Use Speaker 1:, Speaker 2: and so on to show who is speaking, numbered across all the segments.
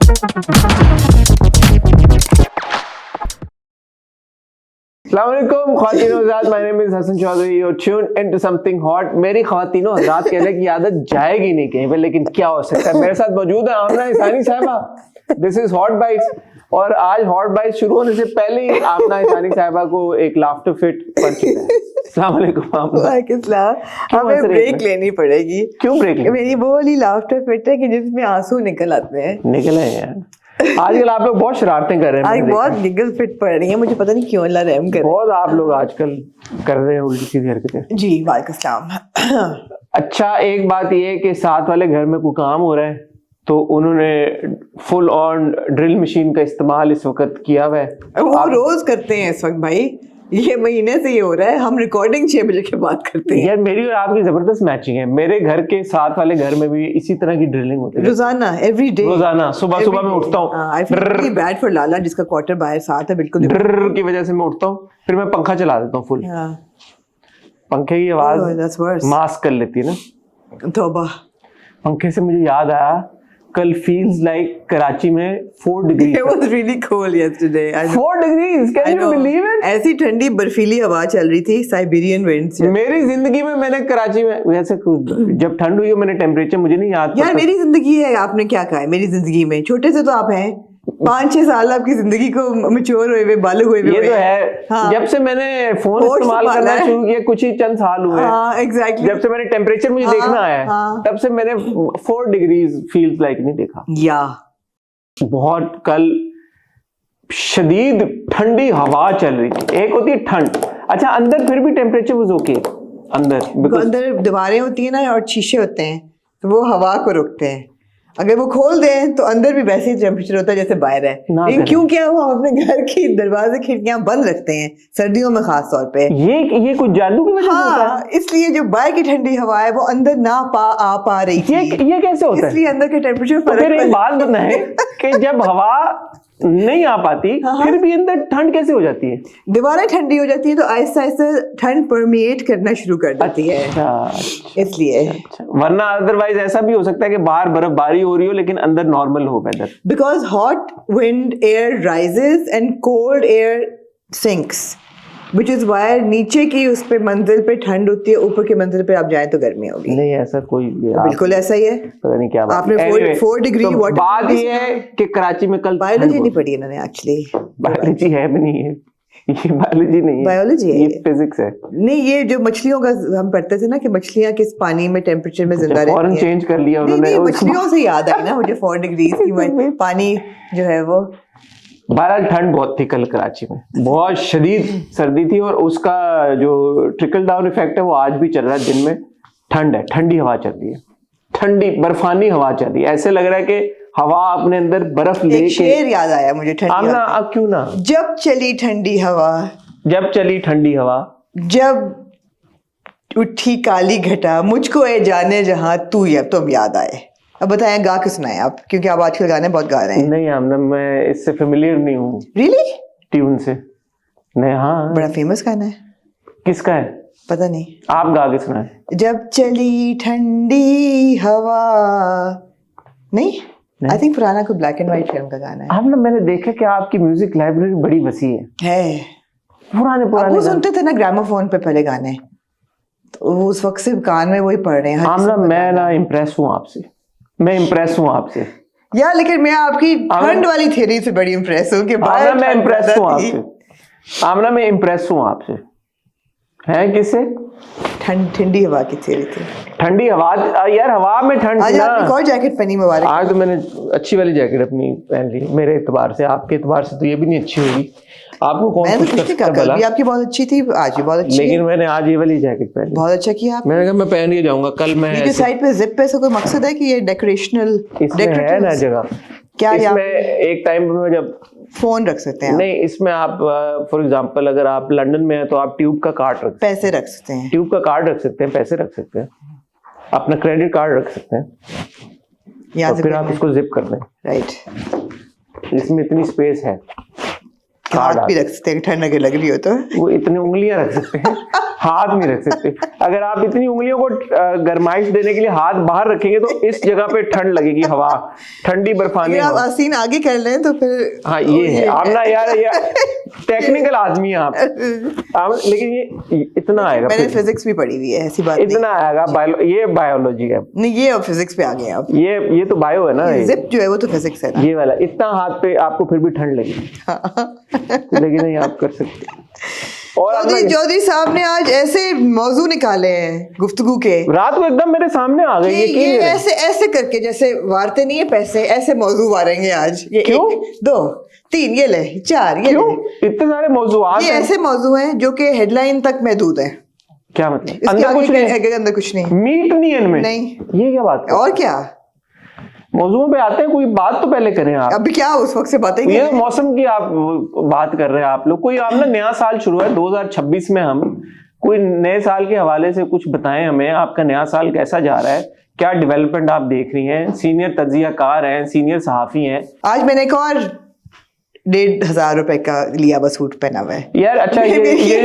Speaker 1: अस्सलामुअलैकुम ख्वातीनो हज़रात, my name is Hasan Chaudhry, you tune into something hot. मेरी ख्वातीनो हज़रात कहने की आदत जाएगी नहीं कहीं पे, लेकिन क्या हो सकता है। मेरे साथ मौजूद है आमना इसानी साहिबा। दिस इज हॉट बाइट्स, और आज हॉट बाइट्स शुरू होने से पहले ही आमना इसानी साहिबा को एक लाफ्टर फिट पड़ चुका है। अस्सलाम वालेकुम आमना।
Speaker 2: वालेकुम सलाम। हमें ब्रेक लेनी पड़ेगी।
Speaker 1: क्यों ब्रेक लेनी?
Speaker 2: मेरी वो वाली लाफ्टर फिट है कि जिसमें आंसू निकल आते हैं।
Speaker 1: निकले हैं यार, आजकल आप लोग बहुत शरारतें कर रहे हैं।
Speaker 2: आज बहुत गिगल फिट पड़ रही है, मुझे पता नहीं क्यों, अल्लाह रहम करे।
Speaker 1: बहुत आप लोग आजकल कर रहे हैं उल्टी सीधी हरकतें।
Speaker 2: जी वालेकुम सलाम।
Speaker 1: अच्छा, एक बात ये है कि साथ वाले घर में कोई काम हो रहा है तो उन्होंने फुल ऑन ड्रिल मशीन का इस्तेमाल इस वक्त किया हुआ है।
Speaker 2: वो रोज करते हैं इस वक्त भाई, ये महीने से ये हो रहा है। हम रिकॉर्डिंग 6 बजे के बाद करते हैं।
Speaker 1: यार मेरी और आपकी जबरदस्त मैचिंग है। मेरे घर के साथ वाले घर में भी इसी तरह की ड्रिलिंग होती है
Speaker 2: रोजाना, एवरी डे।
Speaker 1: रोजाना सुबह सुबह मैं उठता हूँ,
Speaker 2: I feel really bad for Lala जिसका क्वार्टर बाहर साथ है बिल्कुल।
Speaker 1: ड्रर की वजह से मैं उठता हूँ, फिर मैं पंखा चला देता हूँ फुल। पंखे की आवाज मास्क कर लेती है ना।
Speaker 2: तौबा।
Speaker 1: पंखे से मुझे याद आया, कल फील्स लाइक कराची में 4 degree.
Speaker 2: It was really cold yesterday.
Speaker 1: 4 degrees, can you believe it?
Speaker 2: ऐसी ठंडी बर्फीली हवा चल रही थी, साइबेरियन विंड्स।
Speaker 1: मेरी जिंदगी में मैंने कराची में वैसे जब ठंड हुई हो मैंने टेम्परेचर मुझे नहीं याद।
Speaker 2: यार मेरी जिंदगी है, आपने क्या कहा है मेरी जिंदगी में? छोटे से तो आप हैं, 5-6 साल आपकी जिंदगी को मैच्योर हुए हुए, बालग हुए हुए।
Speaker 1: ये तो है। हाँ। जब से मैंने फोन इस्तेमाल करना शुरू किया कुछ ही चंद साल हुए।
Speaker 2: हाँ, exactly।
Speaker 1: जब से मैंने टेम्परेचर मुझे देखना है, तब से मैंने 4 डिग्रीज फील्स लाइक नहीं देखा।
Speaker 2: या
Speaker 1: बहुत कल शदीद ठंडी हवा चल रही थी। एक होती है ठंड, अच्छा अंदर फिर भी टेम्परेचर वाज ओके। अंदर
Speaker 2: दीवारें होती है ना और शीशे होते हैं तो वो हवा को रोकते हैं। अगर वो खोल दें तो अंदर भी वैसे ही टेम्परेचर होता है जैसे बाहर है। लेकिन क्यों क्या हम अपने घर की दरवाजे खिड़कियां बंद रखते हैं सर्दियों में खास तौर पे।
Speaker 1: ये कुछ जादू की वजह से होता है?
Speaker 2: इसलिए जो बाहर की ठंडी हवा है वो अंदर ना आ पा रही थी।
Speaker 1: ये कैसे होता है?
Speaker 2: इसलिए अंदर के टेम्परेचर
Speaker 1: तो फिर एक बात बताएं कि जब हवा नहीं आ पाती फिर भी अंदर ठंड कैसे हो जाती है?
Speaker 2: दीवारें ठंडी हो जाती है तो आहिस्ता आहिस्ता ठंड परमिएट करना शुरू कर देती है। इसलिए
Speaker 1: वरना अदरवाइज ऐसा भी हो सकता है कि बाहर बर्फबारी हो रही हो लेकिन अंदर नॉर्मल हो weather.
Speaker 2: Because hot wind air rises and cold air sinks, which is why नीचे की उस पे मंजिल पे ठंड होती है, ऊपर के मंजिल पे आप जाए तो गर्मी होगी।
Speaker 1: नहीं ऐसा कोई
Speaker 2: बिल्कुल ऐसा ही है।
Speaker 1: पता नहीं क्या बात।
Speaker 2: आपने 4 डिग्री
Speaker 1: तो बात ये है कि कराची में कल
Speaker 2: बायोलॉजी नहीं पढ़ी इन्होंने एक्चुअली।
Speaker 1: बायोलॉजी है भी नहीं है, ये बायोलॉजी नहीं है,
Speaker 2: बायोलॉजी है,
Speaker 1: ये फिजिक्स है।
Speaker 2: नहीं ये जो मछलियों का हम पढ़ते थे ना कि मछलियां किस पानी में टेम्परेचर में जिंदा रहती हैं।
Speaker 1: फौरन चेंज कर लिया उन्होंने।
Speaker 2: मछलियों से याद आई ना मुझे 4 डिग्री की पानी जो है वो।
Speaker 1: बहरहाल ठंड बहुत थी कल कराची में, बहुत शदीद सर्दी थी और उसका जो ट्रिकल डाउन इफेक्ट है वो आज भी चल रहा है। दिन में ठंड है, ठंडी हवा चल रही है, ठंडी बर्फानी हवा चल रही है। ऐसे लग रहा है कि हवा अपने अंदर बर्फ लेके।
Speaker 2: एक शेर याद आया मुझे ठंडी
Speaker 1: आमना, अब क्यों ना।
Speaker 2: जब चली ठंडी हवा,
Speaker 1: जब चली ठंडी हवा,
Speaker 2: जब उठी काली घटा, मुझको ए जाने जहां तू अब तो याद आए। अब बताएं गा के सुनाएं आप, क्योंकि आप आजकल गाने बहुत गा रहे हैं।
Speaker 1: नहीं आमना, मैं इससे फेमिलियर नहीं हूँ।
Speaker 2: रियली?
Speaker 1: ट्यून से नहीं। हाँ
Speaker 2: बड़ा फेमस गाना है।
Speaker 1: किसका है
Speaker 2: पता नहीं,
Speaker 1: आप गा के सुनाएं।
Speaker 2: जब चली ठंडी हवा। नहीं आई थिंक पुराना कोई ब्लैक एंड व्हाइट फिल्म का गाना है।
Speaker 1: आमना मैंने देखा कि आपकी म्यूजिक लाइब्रेरी बड़ी वसी है। पुराने
Speaker 2: वो सुनते थे ना ग्रामोफोन पे पहले गाने, तो उस वक्त से कान में वही पढ़ रहे हैं।
Speaker 1: आमना मैं ना इम्प्रेस हूँ आपसे, मैं इम्प्रेस हूँ आपसे
Speaker 2: यार। लेकिन मैं आपकी ठंड वाली थ्योरी से बड़ी इम्प्रेस हूँ कि
Speaker 1: आमना मैं इम्प्रेस हूँ आपसे। आमना मैं इम्प्रेस हूँ आपसे। हैं किससे?
Speaker 2: ठंडी हवा की थ्योरी थी।
Speaker 1: ठंडी हवा यार, हवा में ठंड।
Speaker 2: आज आपने कौन जैकेट पहनी? मुबारक।
Speaker 1: आज तो मैंने अच्छी वाली जैकेट अपनी पहन ली, मेरे एतबार से। आपके एतबार से तो ये भी नहीं अच्छी होगी। आपको कौन
Speaker 2: मैं तो कुछ नहीं कहा, कल भी आपकी बहुत अच्छी थी, आज भी बहुत अच्छी।
Speaker 1: लेकिन मैंने आज ये वाली जैकेट पहनी,
Speaker 2: बहुत अच्छा किया आपने।
Speaker 1: मैंने कहा मैं पहन के जाऊंगा कल। मैं
Speaker 2: नीचे साइड पे जिप पे से कोई मकसद है कि ये डेकोरेशनल
Speaker 1: है ना जगह?
Speaker 2: क्या
Speaker 1: इसमें एक टाइम में जब
Speaker 2: फोन रख सकते हैं
Speaker 1: नहीं, इसमें आप फॉर एग्जांपल अगर आप लंदन में हैं तो आप ट्यूब का कार्ड रख,
Speaker 2: पैसे रख सकते हैं,
Speaker 1: ट्यूब का कार्ड रख सकते हैं, पैसे रख सकते हैं, अपना क्रेडिट कार्ड रख सकते हैं, और फिर आप इसको जिप कर दें।
Speaker 2: राइट,
Speaker 1: इसमें इतनी स्पेस है।
Speaker 2: हाथ भी रख सकते हैं, ठंड अगर लग रही हो तो
Speaker 1: वो इतनी उंगलियां रख सकते हैं हाथ नहीं रख सकते। अगर आप इतनी उंगलियों को गरमाइश देने के लिए हाथ बाहर रखेंगे तो इस जगह पे ठंड लगेगी, हवा ठंडी बर्फानी।
Speaker 2: अगर आप आसीन आगे कर लें तो फिर
Speaker 1: हाँ ये है आमना यार, ये टेक्निकल आदमी है आप लेकिन ये इतना आएगा।
Speaker 2: मैंने फिजिक्स भी पढ़ी हुई है, ऐसी बात नहीं।
Speaker 1: इतना आएगा, ये बायोलॉजी है नहीं,
Speaker 2: ये अब फिजिक्स पे आ गए आप।
Speaker 1: ये तो बायो है ना,
Speaker 2: जिप जो है वो तो फिजिक्स है ना।
Speaker 1: ये वाला इतना हाथ पे आपको फिर भी ठंड लगेगी लेकिन नहीं आप कर सकते। और
Speaker 2: चौधरी साहब ने आज ऐसे मौजू निकाले हैं गुफ्तगू के,
Speaker 1: रात को एकदम मेरे सामने आ गए।
Speaker 2: ये ऐसे ऐसे करके जैसे वारते नहीं है पैसे, ऐसे मौजू वारेंगे आज। ये
Speaker 1: क्यों?
Speaker 2: 1 2 3 ये ले 4 ये
Speaker 1: क्यों? इतने सारे मौजूआत
Speaker 2: ये ऐसे मौजू हैं जो कि हेडलाइन तक महदूद है।
Speaker 1: क्या मतलब?
Speaker 2: इसके
Speaker 1: अंदर कुछ नहीं,
Speaker 2: अंदर कुछ नहीं,
Speaker 1: मीट नहीं है इनमें।
Speaker 2: नहीं,
Speaker 1: ये क्या बात है?
Speaker 2: और क्या
Speaker 1: मौजूओं पे आते हैं, कोई बात तो पहले करें आप।
Speaker 2: अभी क्या उस वक्त से बातें
Speaker 1: ये मौसम की आप बात कर रहे हैं आप लोग। कोई आपने नया साल शुरू है 2026 में, हम कोई नए साल के हवाले से कुछ बताएं हमें। आपका नया साल कैसा जा रहा है, क्या डेवलपमेंट आप देख रही हैं? सीनियर तज्जियाकार हैं, सीनियर सहाफी हैं।
Speaker 2: आज मैंने एक और 1,500 रुपए का लिया बस सूट पहना हुआ है
Speaker 1: यार। अच्छा ये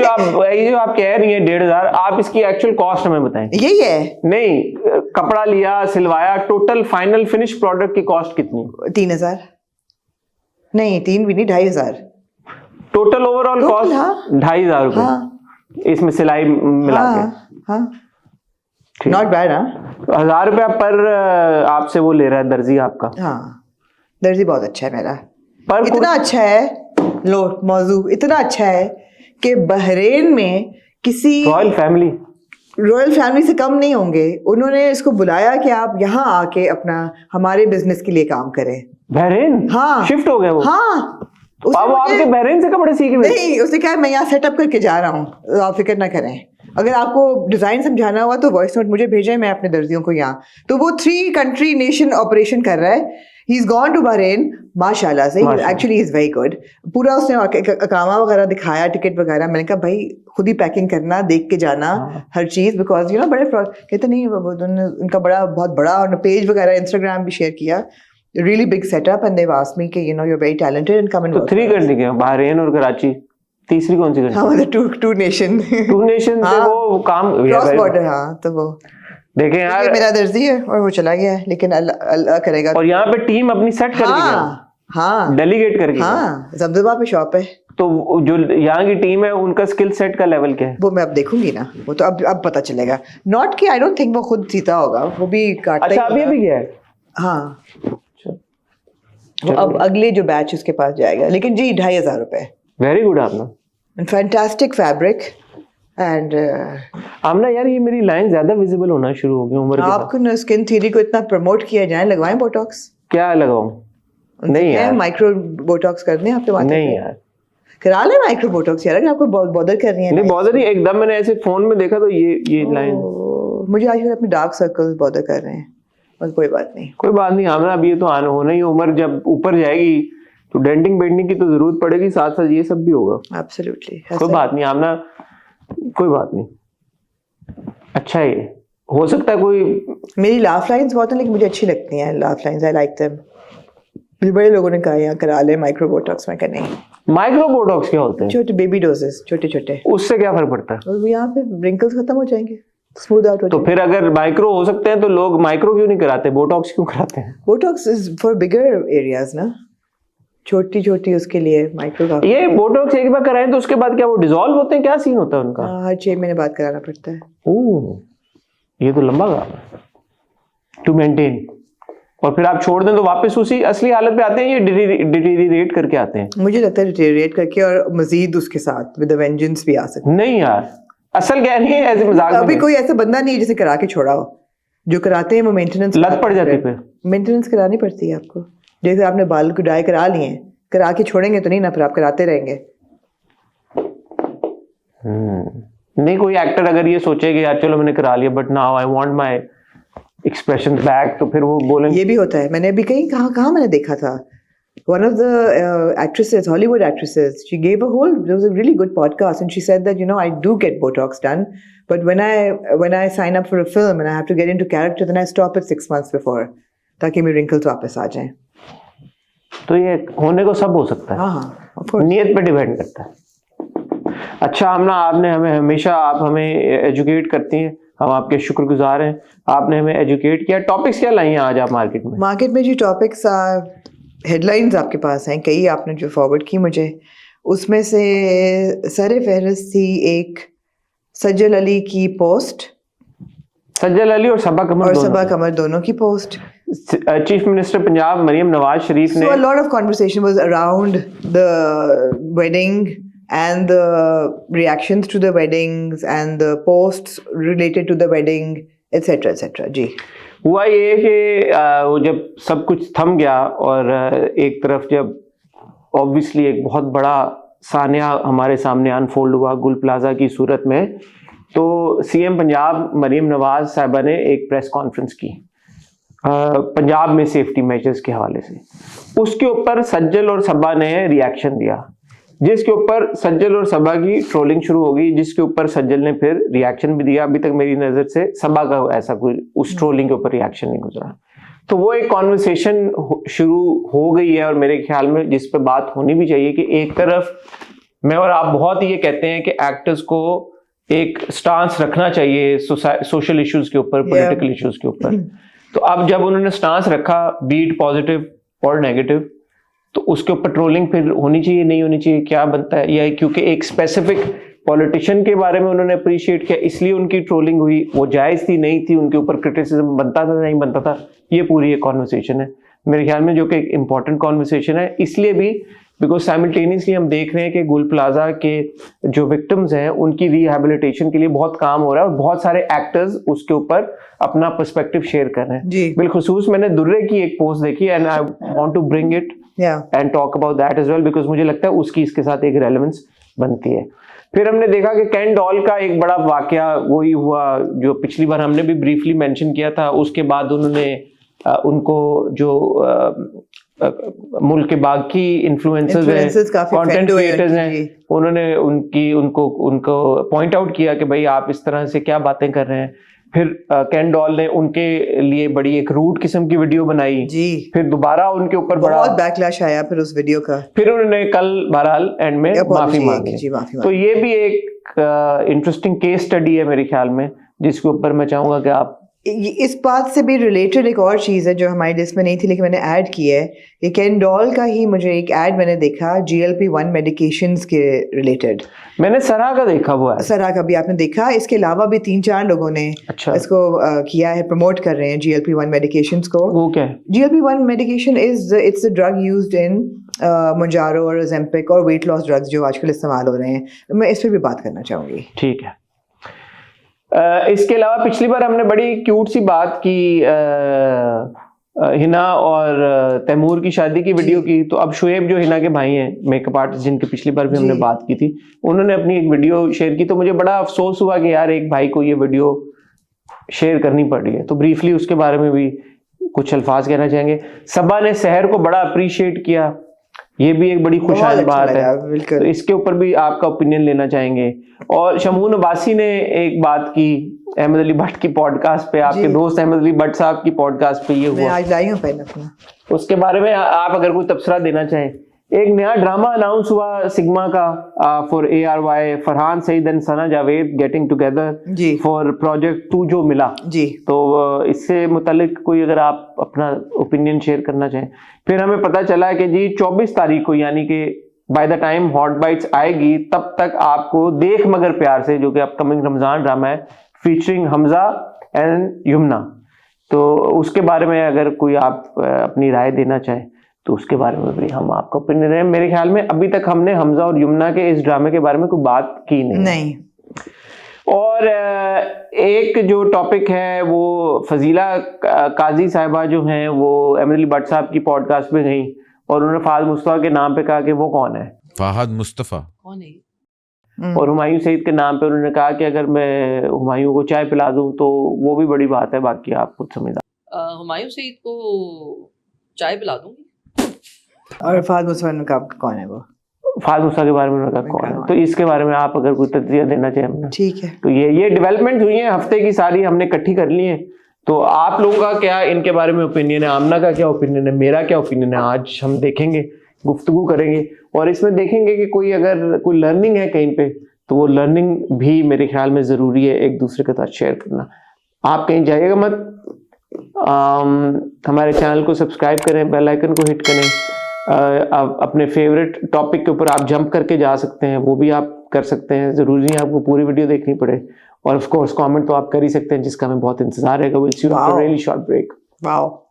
Speaker 1: जो आप कह रही हैं 1,500, आप इसकी एक्चुअल कॉस्ट हमें बताएं।
Speaker 2: यही है? नहीं,
Speaker 1: कपड़ा लिया, सिलवाया, टोटल फाइनल फिनिश प्रोडक्ट की कॉस्ट कितनी?
Speaker 2: 3,000 नहीं, 3 भी नहीं, 2,500
Speaker 1: टोटल ओवरऑल कॉस्ट। 2,500 रुपए इसमें सिलाई मिला के।
Speaker 2: हाँ, नॉट बैड।
Speaker 1: 1,000 रुपया पर आपसे वो ले रहा है दर्जी आपका।
Speaker 2: हाँ, दर्जी बहुत अच्छा है मेरा,
Speaker 1: पर
Speaker 2: इतना अच्छा है, लो मौजू इतना अच्छा है कि बहरेन में किसी रॉयल फैमिली से कम नहीं होंगे। उन्होंने इसको बुलाया कि आप यहाँ आके अपना हमारे बिजनेस के लिए काम करें।
Speaker 1: बहरेन?
Speaker 2: हाँ,
Speaker 1: शिफ्ट हो गए वो?
Speaker 2: हाँ,
Speaker 1: वो आपके बहरेन से कपड़े सीख रहे?
Speaker 2: नहीं, उसने कहा मैं यहाँ सेटअप करके जा रहा हूँ, आप फिक्र ना करें। अगर आपको डिजाइन समझाना हुआ तो वॉइस नोट मुझे भेजें, मैं अपने दर्जियों को यहाँ। तो वो 3 कंट्री नेशन ऑपरेशन कर रहा है। He is gone to Bahrain माशाल्लाह से, एक्चुअली इज वेरी गुड। पूरा उसने अकामा वगैरह दिखाया, टिकट वगैरह। मैंने कहा भाई खुद ही पैकिंग करना, देख के जाना हर चीज, बिकॉज यू नो बड़े कहते नहीं, उनका बहुत बड़ा पेज वगैरह इंस्टाग्राम भी शेयर किया, really big setup, and they've asked me कि you know you're very talented and come and work.
Speaker 1: तो 3 कंट्री के, बहरेन और कराची, तीसरी कौन सी कंट्री?
Speaker 2: हाँ, मतलब two nation
Speaker 1: से वो काम
Speaker 2: क्रॉस बॉर्डर। हाँ, तो वो
Speaker 1: देखें यार,
Speaker 2: मेरा दर्जी है और वो चला गया है, लेकिन अल्लाह करेगा।
Speaker 1: और यहाँ पे टीम अपनी सेट करके गया।
Speaker 2: हाँ,
Speaker 1: डेलीगेट करके।
Speaker 2: हाँ, जमजमा पे शॉप है। तो
Speaker 1: जो यहाँ की टीम है उनका स्किल सेट का लेवल क्या है?
Speaker 2: वो मैं अब देखूंगी ना, वो तो अब पता चलेगा। नॉट कि आई डोंट थिंक वो खुद सीता होगा, वो भी काटता।
Speaker 1: अच्छा, अभी भी गया है?
Speaker 2: हाँ, वो अब अगले जो बैच उसके पास जाएगा। लेकिन जी 2,500 रुपए।
Speaker 1: वेरी गुड आपने,
Speaker 2: फैंटास्टिक फैब्रिक एंड
Speaker 1: आमना यार, ये मेरी लाइन ज्यादा विजिबल होना शुरू हो गई उम्र के साथ।
Speaker 2: आपको ना स्किन थ्योरी को इतना प्रमोट किया जाए, लगवाएं बोटॉक्स।
Speaker 1: क्या लगाऊं? नहीं यार,
Speaker 2: माइक्रो बोटॉक्स करने हैं आपके माथे पे?
Speaker 1: नहीं यार,
Speaker 2: करा ले माइक्रो बोटॉक्स यार, अगर आपको बॉदर कर रही है।
Speaker 1: नहीं बॉदर नहीं, एकदम मैंने ऐसे फोन में देखा तो ये लाइन।
Speaker 2: मुझे आजकल अपने डार्क सर्कल्स बॉदर कर रहे हैं, और कोई बात नहीं
Speaker 1: आमना, अभी ये तो आना होना ही, उम्र जब ऊपर जाएगी तो डेंटिंग बेंटिंग की तो जरूरत पड़ेगी, साथ साथ ये सब भी होगा।
Speaker 2: एब्सोल्युटली,
Speaker 1: कोई बात नहीं आमना, कोई बात नहीं। अच्छा है, हो सकता है कोई।
Speaker 2: मेरी लाफ लाइंस बहुत है, लेकिन मुझे अच्छी लगती हैं laugh lines, I like them. बड़े लोगों ने कहा यहाँ करा ले माइक्रो बोटॉक्स, मैं कहा नहीं।
Speaker 1: माइक्रो बोटॉक्स क्या होते हैं?
Speaker 2: छोटे बेबी डोजेस, छोटे छोटे।
Speaker 1: उससे क्या फर्क पड़ता है?
Speaker 2: और यहाँ पे रिंकल्स खत्म हो जाएंगे, स्मूथ आउट हो
Speaker 1: तो फिर अगर माइक्रो हो सकते हैं तो लोग माइक्रो क्यों नहीं कराते, बोटॉक्स क्यों कराते हैं?
Speaker 2: Botox is for bigger areas ना, छोटी छोटी उसके लिए माइक्रो का।
Speaker 1: ये बोटॉक्स एक बार कराएं तो उसके बाद क्या वो डिसॉल्व होते हैं, क्या सीन होता है उनका?
Speaker 2: हर 6 महीने बाद कराना पड़ता है।
Speaker 1: ओह, ये तो लंबा काम है टू मेंटेन। और फिर आप छोड़ दें तो वापस उसी असली हालत पे आते हैं, ये डिटेरिएट करके आते हैं?
Speaker 2: मुझे लगता है डिटेरिएट करके और मजीद उसके साथ विद द वेंजेंस भी आ सकते हैं।
Speaker 1: नहीं यार, असल क्या नहीं है, ऐसे मजाक।
Speaker 2: अभी कोई ऐसा बंदा नहीं है जिसे करा के छोड़ा हो। जो कराते हैं वो मेंटेनेंस
Speaker 1: लत पड़ जाती है, फिर मेंटेनेंस
Speaker 2: करानी पड़ती है आपको। जैसे आपने बाल को डाई करा लिए हैं, करा के छोड़ेंगे तो नहीं ना, फिर आप कराते रहेंगे।
Speaker 1: नहीं, कोई एक्टर अगर ये सोचे कि यार चलो मैंने करा लिया but now I want my expression back, तो फिर वो बोलेंगे।
Speaker 2: ये भी होता है। मैंने अभी कहाँ मैंने देखा था, one of the actresses, Hollywood actresses, she gave there was a really good podcast, and she said that, you know, I do get Botox done, but when I sign up for a film and I have to get into character, then I stop it 6 months before, ताकि मेरे wrinkles वापस आ जाएं। तो ये होने को सब हो सकता है। हाँ, of course। नियत पे डिपेंड करता है।
Speaker 1: अच्छा आमना, आपने हमें हमेशा, आप हमें एजुकेट करती हैं, हम आपके शुक्रगुजार हैं। आपने हमें एजुकेट किया। टॉपिक्स क्या लाई हैं आज आप मार्केट में?
Speaker 2: मार्केट में जी टॉपिक्स, हेडलाइंस आपके पास हैं कई, आपने जो फॉरवर्ड की मुझे, उसमें से सर फहरिस्त थी एक सज्जल अली की पोस्ट,
Speaker 1: सज्जल अली और सबा कमर
Speaker 2: दोनों की post.
Speaker 1: Chief minister Punjab Maryam Nawaz Sharif ने,
Speaker 2: So a lot of conversation was around the wedding and the reactions to the weddings and the posts related to the wedding, etc. etc. जी
Speaker 1: हुआ ये कि वो जब सब कुछ थम गया और एक तरफ जब ऑब्वियसली एक बहुत बड़ा सान्या हमारे सामने अनफोल्ड हुआ गुल प्लाजा की सूरत में, तो सीएम पंजाब मरियम नवाज साहिबा ने एक प्रेस कॉन्फ्रेंस की पंजाब में सेफ्टी मेजर्स के हवाले से। उसके ऊपर सज्जल और सबा ने रिएक्शन दिया, जिसके ऊपर सज्जल और सबा की ट्रोलिंग शुरू हो गई, जिसके ऊपर सज्जल ने फिर रिएक्शन भी दिया। अभी तक मेरी नज़र से सबा का ऐसा कोई उस ट्रोलिंग के ऊपर रिएक्शन नहीं गुजरा। तो वो एक कॉन्वर्सेशन शुरू हो गई है और मेरे ख्याल में जिस पे बात होनी भी चाहिए कि एक तरफ मैं और आप बहुत ही ये कहते हैं कि एक्टर्स को एक स्टांस रखना चाहिए सोशल इश्यूज के ऊपर, पॉलिटिकल इश्यूज के ऊपर। तो अब जब उन्होंने स्टांस रखा, बीट पॉजिटिव और नेगेटिव, तो उसके ऊपर ट्रोलिंग फिर होनी चाहिए नहीं होनी चाहिए, क्या बनता है? या क्योंकि एक स्पेसिफिक पॉलिटिशियन के बारे में उन्होंने अप्रिशिएट किया इसलिए उनकी ट्रोलिंग हुई, वो जायज़ थी नहीं थी, उनके ऊपर क्रिटिसिज्म बनता था नहीं बनता था, ये पूरी एक कॉन्वर्सेशन है मेरे ख्याल में, जो कि एक इम्पॉर्टेंट कॉन्वर्सेशन है। इसलिए भी बिकॉज साइमल्टेनियसली हम देख रहे हैं कि गुल प्लाजा के जो विक्टिम्स हैं उनकी रिहैबिलिटेशन के लिए बहुत काम हो रहा है और बहुत सारे एक्टर्स उसके ऊपर अपना पर्सपेक्टिव शेयर कर रहे हैं। बिलखुसूस मैंने दुर्रे की एक पोस्ट देखी and I want to bring it and talk about that as well, because मुझे लगता है उसकी इसके साथ एक रेलेवेंस बनती है। फिर हमने देखा कि कैन डॉल का एक बड़ा वाकया वही हुआ जो पिछली बार हमने भी ब्रीफली मेंशन किया था। उसके बाद उन्होंने उनको जो मुल्क के बाकी इन्फ्लुएंसर्स हैं, कंटेंट क्रिएटर्स हैं, उन्होंने उनको पॉइंट आउट किया कि भाई आप इस तरह से क्या बातें कर रहे हैं। फिर कैन डॉल ने उनके लिए बड़ी एक रूड किस्म की वीडियो बनाई जी। फिर दोबारा उनके ऊपर बड़ा
Speaker 2: बैकलैश आया फिर उस वीडियो का।
Speaker 1: फिर उन्होंने कल बहरहाल एंड में माफी मांगी। तो ये भी एक इंटरेस्टिंग केस स्टडी है मेरे ख्याल में, जिसके ऊपर मैं चाहूंगा कि आप
Speaker 2: इस बात से भी रिलेटेड एक और चीज़ है जो हमारी लिस्ट में नहीं थी लेकिन मैंने ऐड की है। ये कैन डॉल का ही मुझे एक ऐड मैंने देखा GLP-1 मेडिकेशंस के रिलेटेड।
Speaker 1: मैंने सरा का देखा, वो है
Speaker 2: सरा का भी आपने देखा। इसके अलावा भी 3-4 लोगों ने इसको किया है, प्रमोट कर रहे हैं GLP-1 मेडिकेशंस को।
Speaker 1: वो क्या है?
Speaker 2: GLP-1 medication it's a drug used in Mounjaro और ओजेम्पिक और वेट लॉस ड्रग्स जो आजकल इस्तेमाल हो रहे हैं। मैं इस पर भी बात करना चाहूँगी।
Speaker 1: ठीक है। इसके अलावा पिछली बार हमने बड़ी क्यूट सी बात की हिना और तैमूर की शादी की वीडियो की। तो अब शुएब जो हिना के भाई हैं, मेकअप आर्टिस्ट, जिनकी पिछली बार भी हमने बात की थी, उन्होंने अपनी एक वीडियो शेयर की। तो मुझे बड़ा अफसोस हुआ कि यार एक भाई को ये वीडियो शेयर करनी पड़ रही है। तो ब्रीफली उसके बारे में भी कुछ अल्फाज कहना चाहेंगे। सबा ने सहर को बड़ा अप्रिशिएट किया, ये भी एक बड़ी खुशहाल बात है, तो इसके ऊपर भी आपका ओपिनियन लेना चाहेंगे। और शमून अब्बासी ने एक बात की अहमद अली भट्ट की पॉडकास्ट पे, आपके दोस्त अहमद अली भट्ट साहब की पॉडकास्ट पे, ये हुआ,
Speaker 2: आज लाई हूं पेन अपना,
Speaker 1: उसके बारे में आप अगर कोई तबसरा देना चाहें। एक नया ड्रामा अनाउंस हुआ सिग्मा का for ARY, Farhan Saeed and Sana Javed getting together for project 2 जो मिला जी। तो इससे मुतालिक कोई अगर आप अपना ओपिनियन शेयर करना चाहें। फिर हमें पता चला है कि जी 24 तारीख को, यानी कि by the time hot bytes आएगी तब तक आपको देख मगर प्यार से, जो कि अपकमिंग रमजान ड्रामा है फीचरिंग हमजा एंड यमुना, तो उसके बारे में अगर कोई आप अपनी राय देना चाहें तो उसके बारे में भी हम आपका ओपिनियन है। मेरे ख्याल में अभी तक हमने हमजा और यमुना के इस ड्रामे के बारे में कोई बात की नहीं। और एक जो टॉपिक है वो फजीला काजी साहिबा जो हैं वो अहमद अली भट्ट साहब की पॉडकास्ट में गई और उन्होंने फहद मुस्तफा के नाम पे कहा कि वो कौन है,
Speaker 3: फहद मुस्तफा
Speaker 2: कौन है,
Speaker 1: और हुमायूं सईद के नाम पे उन्होंने कहा कि अगर मैं हुमायूं को चाय पिला दूं तो वो भी बड़ी बात है, बाकी आप खुद समझदार।
Speaker 4: हुमायूं सईद को चाय पिला दूंगी।
Speaker 2: और फहद मुस्तफा ने कहा कौन है वो,
Speaker 1: फहद मुस्तफा के बारे में उन्होंने कहा कौन है, तो इसके बारे में आप अगर कोई तजज़िया देना चाहें।
Speaker 2: ठीक है।
Speaker 1: तो ये डेवलपमेंट हुई है हफ्ते की, सारी हमने इकट्ठी कर ली है। तो आप लोगों का क्या इनके बारे में ओपिनियन है, आमना का क्या ओपिनियन है, मेरा क्या ओपिनियन है, आज हम देखेंगे, गुफ्तगू करेंगे और इसमें देखेंगे कि कोई अगर कोई लर्निंग है कहीं पे तो वो लर्निंग भी मेरे ख्याल में ज़रूरी है एक दूसरे के साथ शेयर करना। आप कहीं जाइएगा मत, हमारे चैनल को सब्सक्राइब करें, बेल आइकन को हिट करें, आप अपने फेवरेट टॉपिक के ऊपर आप जंप करके जा सकते हैं, वो भी आप कर सकते हैं, ज़रूरी नहीं आपको पूरी वीडियो देखनी पड़े। और ऑफ कोर्स कमेंट तो आप कर ही सकते हैं, जिसका हमें बहुत इंतजार रहेगा। Will see you after really short break.
Speaker 2: Wow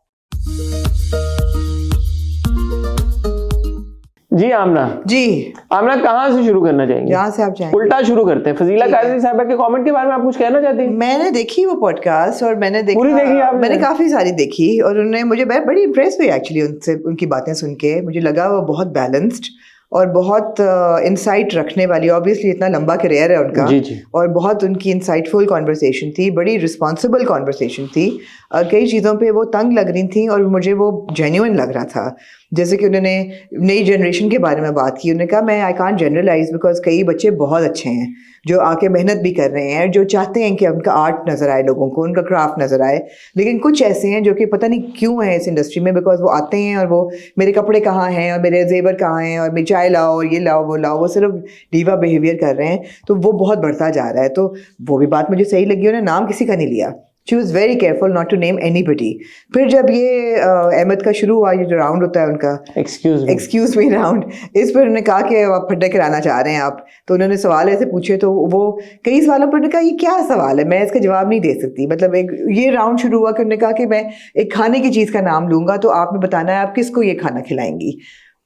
Speaker 1: ji Aamna कहाँ से शुरू करना चाहेंगे?
Speaker 2: जहाँ से आप चाहें।
Speaker 1: उल्टा शुरू करते हैं। फजीला कादरी साहबा के कमेंट के बारे में आप कुछ कहना चाहती हैं?
Speaker 2: मैंने देखी वो पॉडकास्ट और मैंने देखा,
Speaker 1: पूरी देखी आपने?
Speaker 2: मैंने काफी सारी देखी और उन्होंने मुझे बड़ी इम्प्रेस हुई एक्चुअली उनसे, उनकी बातें सुन के। मुझे लगा वो बहुत बैलेंस्ड और बहुत इंसाइट रखने वाली। ऑब्वियसली इतना लंबा करियर है उनका
Speaker 1: जी।
Speaker 2: और बहुत उनकी इंसाइटफुल कॉन्वर्सेशन थी, बड़ी रिस्पॉन्सिबल कॉन्वर्सेशन थी। कई चीज़ों पे वो तंग लग रही थी और मुझे वो जेन्युइन लग रहा था। जैसे कि उन्होंने नई जनरेशन के बारे में बात की। उन्होंने कहा मैं आई कांट जनरलाइज बिकॉज कई बच्चे बहुत अच्छे हैं जो आके मेहनत भी कर रहे हैं, जो चाहते हैं कि उनका आर्ट नज़र आए लोगों को, उनका क्राफ्ट नज़र आए। लेकिन कुछ ऐसे हैं जो कि पता नहीं क्यों है इस इंडस्ट्री में, बिकॉज वो आते हैं और वो मेरे कपड़े कहाँ हैं और मेरे जेवर कहाँ हैं और मेरी चाय लाओ और ये लाओ वो लाओ, वो सिर्फ डीवा बिहेवियर कर रहे हैं। तो वो बहुत बढ़ता जा रहा है। तो वो भी बात मुझे सही लगी। उन्होंने नाम किसी का नहीं लिया। She was very careful not to name anybody. फिर जब ये अहमद का शुरू हुआ, ये जो राउंड होता है उनका एक्सक्यूज मी राउंड, इस पर उन्होंने कहा कि आप फड्डे कराना चाह रहे हैं आप, तो उन्होंने सवाल ऐसे पूछे तो वो कई सवालों पर उन्होंने कहा ये क्या सवाल है, मैं इसका जवाब नहीं दे सकती। मतलब एक ये राउंड शुरू हुआ कि उन्होंने कहा कि मैं एक खाने की चीज़ का नाम लूँगा तो आपने बताना है आप किसको ये खाना खिलाएंगी।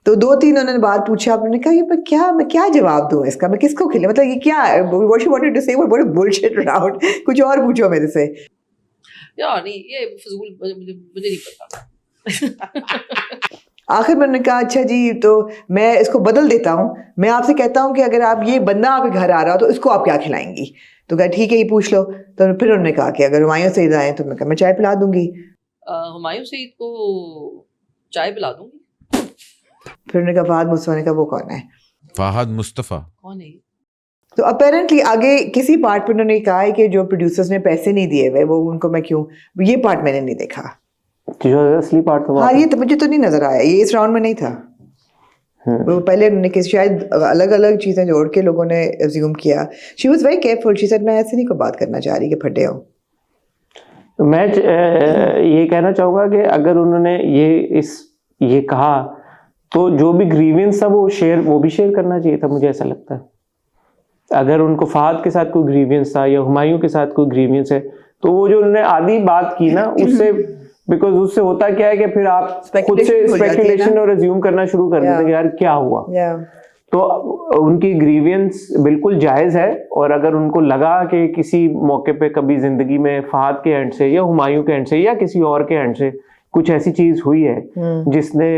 Speaker 2: तो 2-3 उन्होंने बात पूछा, आपने कहा ये मैं क्या जवाब दूँ इसका, मैं किसको खिले, मतलब ये क्या है, what she wanted to say was what a bullshit round, कुछ और पूछो मेरे से।
Speaker 4: यार नहीं, ये फजूल मुझे नहीं पता।
Speaker 2: आखिर मैंने कहा अच्छा जी तो मैं इसको बदल देता हूँ, मैं आपसे कहता हूँ कि अगर आप ये बंदा आपके घर आ रहा हो तो इसको आप क्या खिलाएंगी। तो कहा ठीक है ये पूछ लो। तो फिर उन्होंने कहा कि अगर हुमायूं सईद आए तो मैं कहा मैं चाय पिला दूंगी।
Speaker 4: हुमायूं सईद को चाय पिला दूंगी।
Speaker 2: फिर उन्होंने कहा फहद मुस्तफा ने कहा वो कौन है?
Speaker 3: फहद मुस्तफा
Speaker 4: कौन है?
Speaker 2: तो अपेरेंटली आगे किसी पार्ट पर उन्होंने कहा है कि जो प्रोड्यूसर्स ने पैसे नहीं दिए हुए वो उनको मैं क्यों, ये पार्ट मैंने नहीं देखा।
Speaker 1: जो असली पार्ट
Speaker 2: हाँ ये तो मुझे तो नहीं नजर आया, ये इस राउंड में नहीं था। वो पहले उन्होंने किसी शायद अलग अलग चीजें जोड़ के लोगों ने अज्यूम किया। She was very careful, she said मैं ऐसे नहीं कोई बात करना चाह रही कि फटे हो।
Speaker 1: मैं ये कहना चाहूँगा कि अगर उन्होंने ये कहा तो जो भी ग्रीवियंस था वो भी शेयर करना चाहिए था, मुझे ऐसा लगता है। अगर उनको फहद के साथ कोई ग्रीवियंस था या हुमायूं के साथ कोई ग्रीवियंस है तो वो जो उन्होंने आधी बात की ना उससे, बिकॉज उससे होता क्या है कि फिर आप खुद से स्पेकुलेशन और अज्यूम करना शुरू कर देते हैं यार क्या हुआ। तो उनकी ग्रीवियंस बिल्कुल जायज़ है और अगर उनको लगा कि किसी मौके पे कभी जिंदगी में फहद के एंड से या हुमायूं के एंड से या किसी और के एंड से कुछ ऐसी चीज हुई है जिसने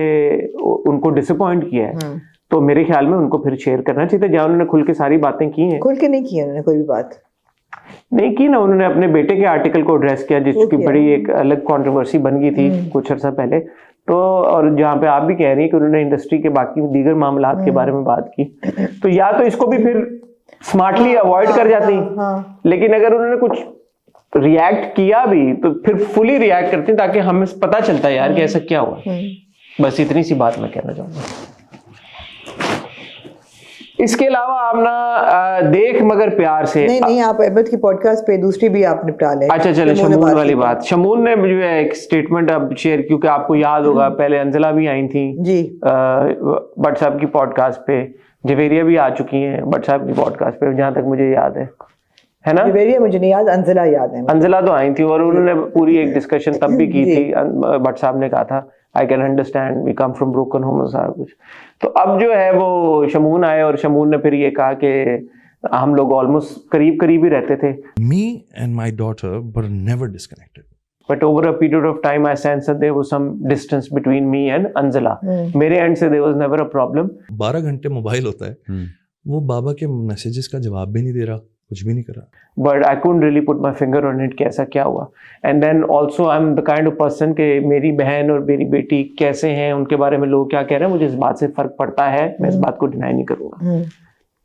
Speaker 1: उनको डिसअपॉइंट किया है तो मेरे ख्याल में उनको फिर शेयर करना चाहिए था। जहाँ उन्होंने खुल के सारी बातें की हैं,
Speaker 2: खुल के नहीं की उन्होंने, कोई भी बात
Speaker 1: नहीं की ना। उन्होंने अपने बेटे के आर्टिकल को एड्रेस किया जिसकी बड़ी एक अलग कंट्रोवर्सी बन गई थी कुछ अर्सा पहले। तो और जहाँ पे आप भी कह रही हैं कि उन्होंने इंडस्ट्री के बाकी दीगर मामलात के बारे में बात की, तो या तो इसको भी फिर स्मार्टली अवॉइड कर जाती, लेकिन अगर उन्होंने कुछ रिएक्ट किया भी तो फिर फुली रिएक्ट करती ताकि हमें पता चलता है यार कि ऐसा क्या हुआ। बस इतनी सी बात मैं कहना चाहूंगा। इसके अलावा आप ना देख मगर प्यार से
Speaker 2: नहीं आप अहमद की पॉडकास्ट पे दूसरी भी आप निपटा लें।
Speaker 1: अच्छा चले शमून वाली बात। शमून ने जो है एक स्टेटमेंट अब शेयर, क्योंकि आपको याद होगा पहले अंजला भी आई थी जी भट्ट साहब की पॉडकास्ट पे, जवेरिया भी आ चुकी हैं भट्ट साहब की पॉडकास्ट पे जहां तक मुझे याद है ना।
Speaker 2: जवेरिया मुझे नहीं याद, अंजला याद है।
Speaker 1: अंजला तो आई थी और उन्होंने पूरी एक डिस्कशन तब भी की थी। भट्ट साहब ने कहा था I can understand we come from broken home सारा कुछ। तो अब जो है वो शमून आए और शमून ने फिर ये कहा कि हम लोग ऑलमोस्ट करीब ही रहते थे।
Speaker 3: Me and my daughter were never disconnected.
Speaker 1: But over a period of time, I sensed that there was some distance between me and Anjala. मेरे एंड से there was never a problem.
Speaker 5: 12 घंटे mobile होता है, वो बाबा के messages का जवाब भी नहीं दे रहा, कुछ भी नहीं कर रहा।
Speaker 1: But I couldn't really put my finger on it कि ऐसा क्या हुआ। And then also I'm the kind of person कि मेरी बहन और मेरी बेटी कैसे हैं, उनके बारे में लोग क्या कह रहे हैं, मुझे इस बात से फर्क पड़ता है, मैं इस बात को डिनाई नहीं करूँगा।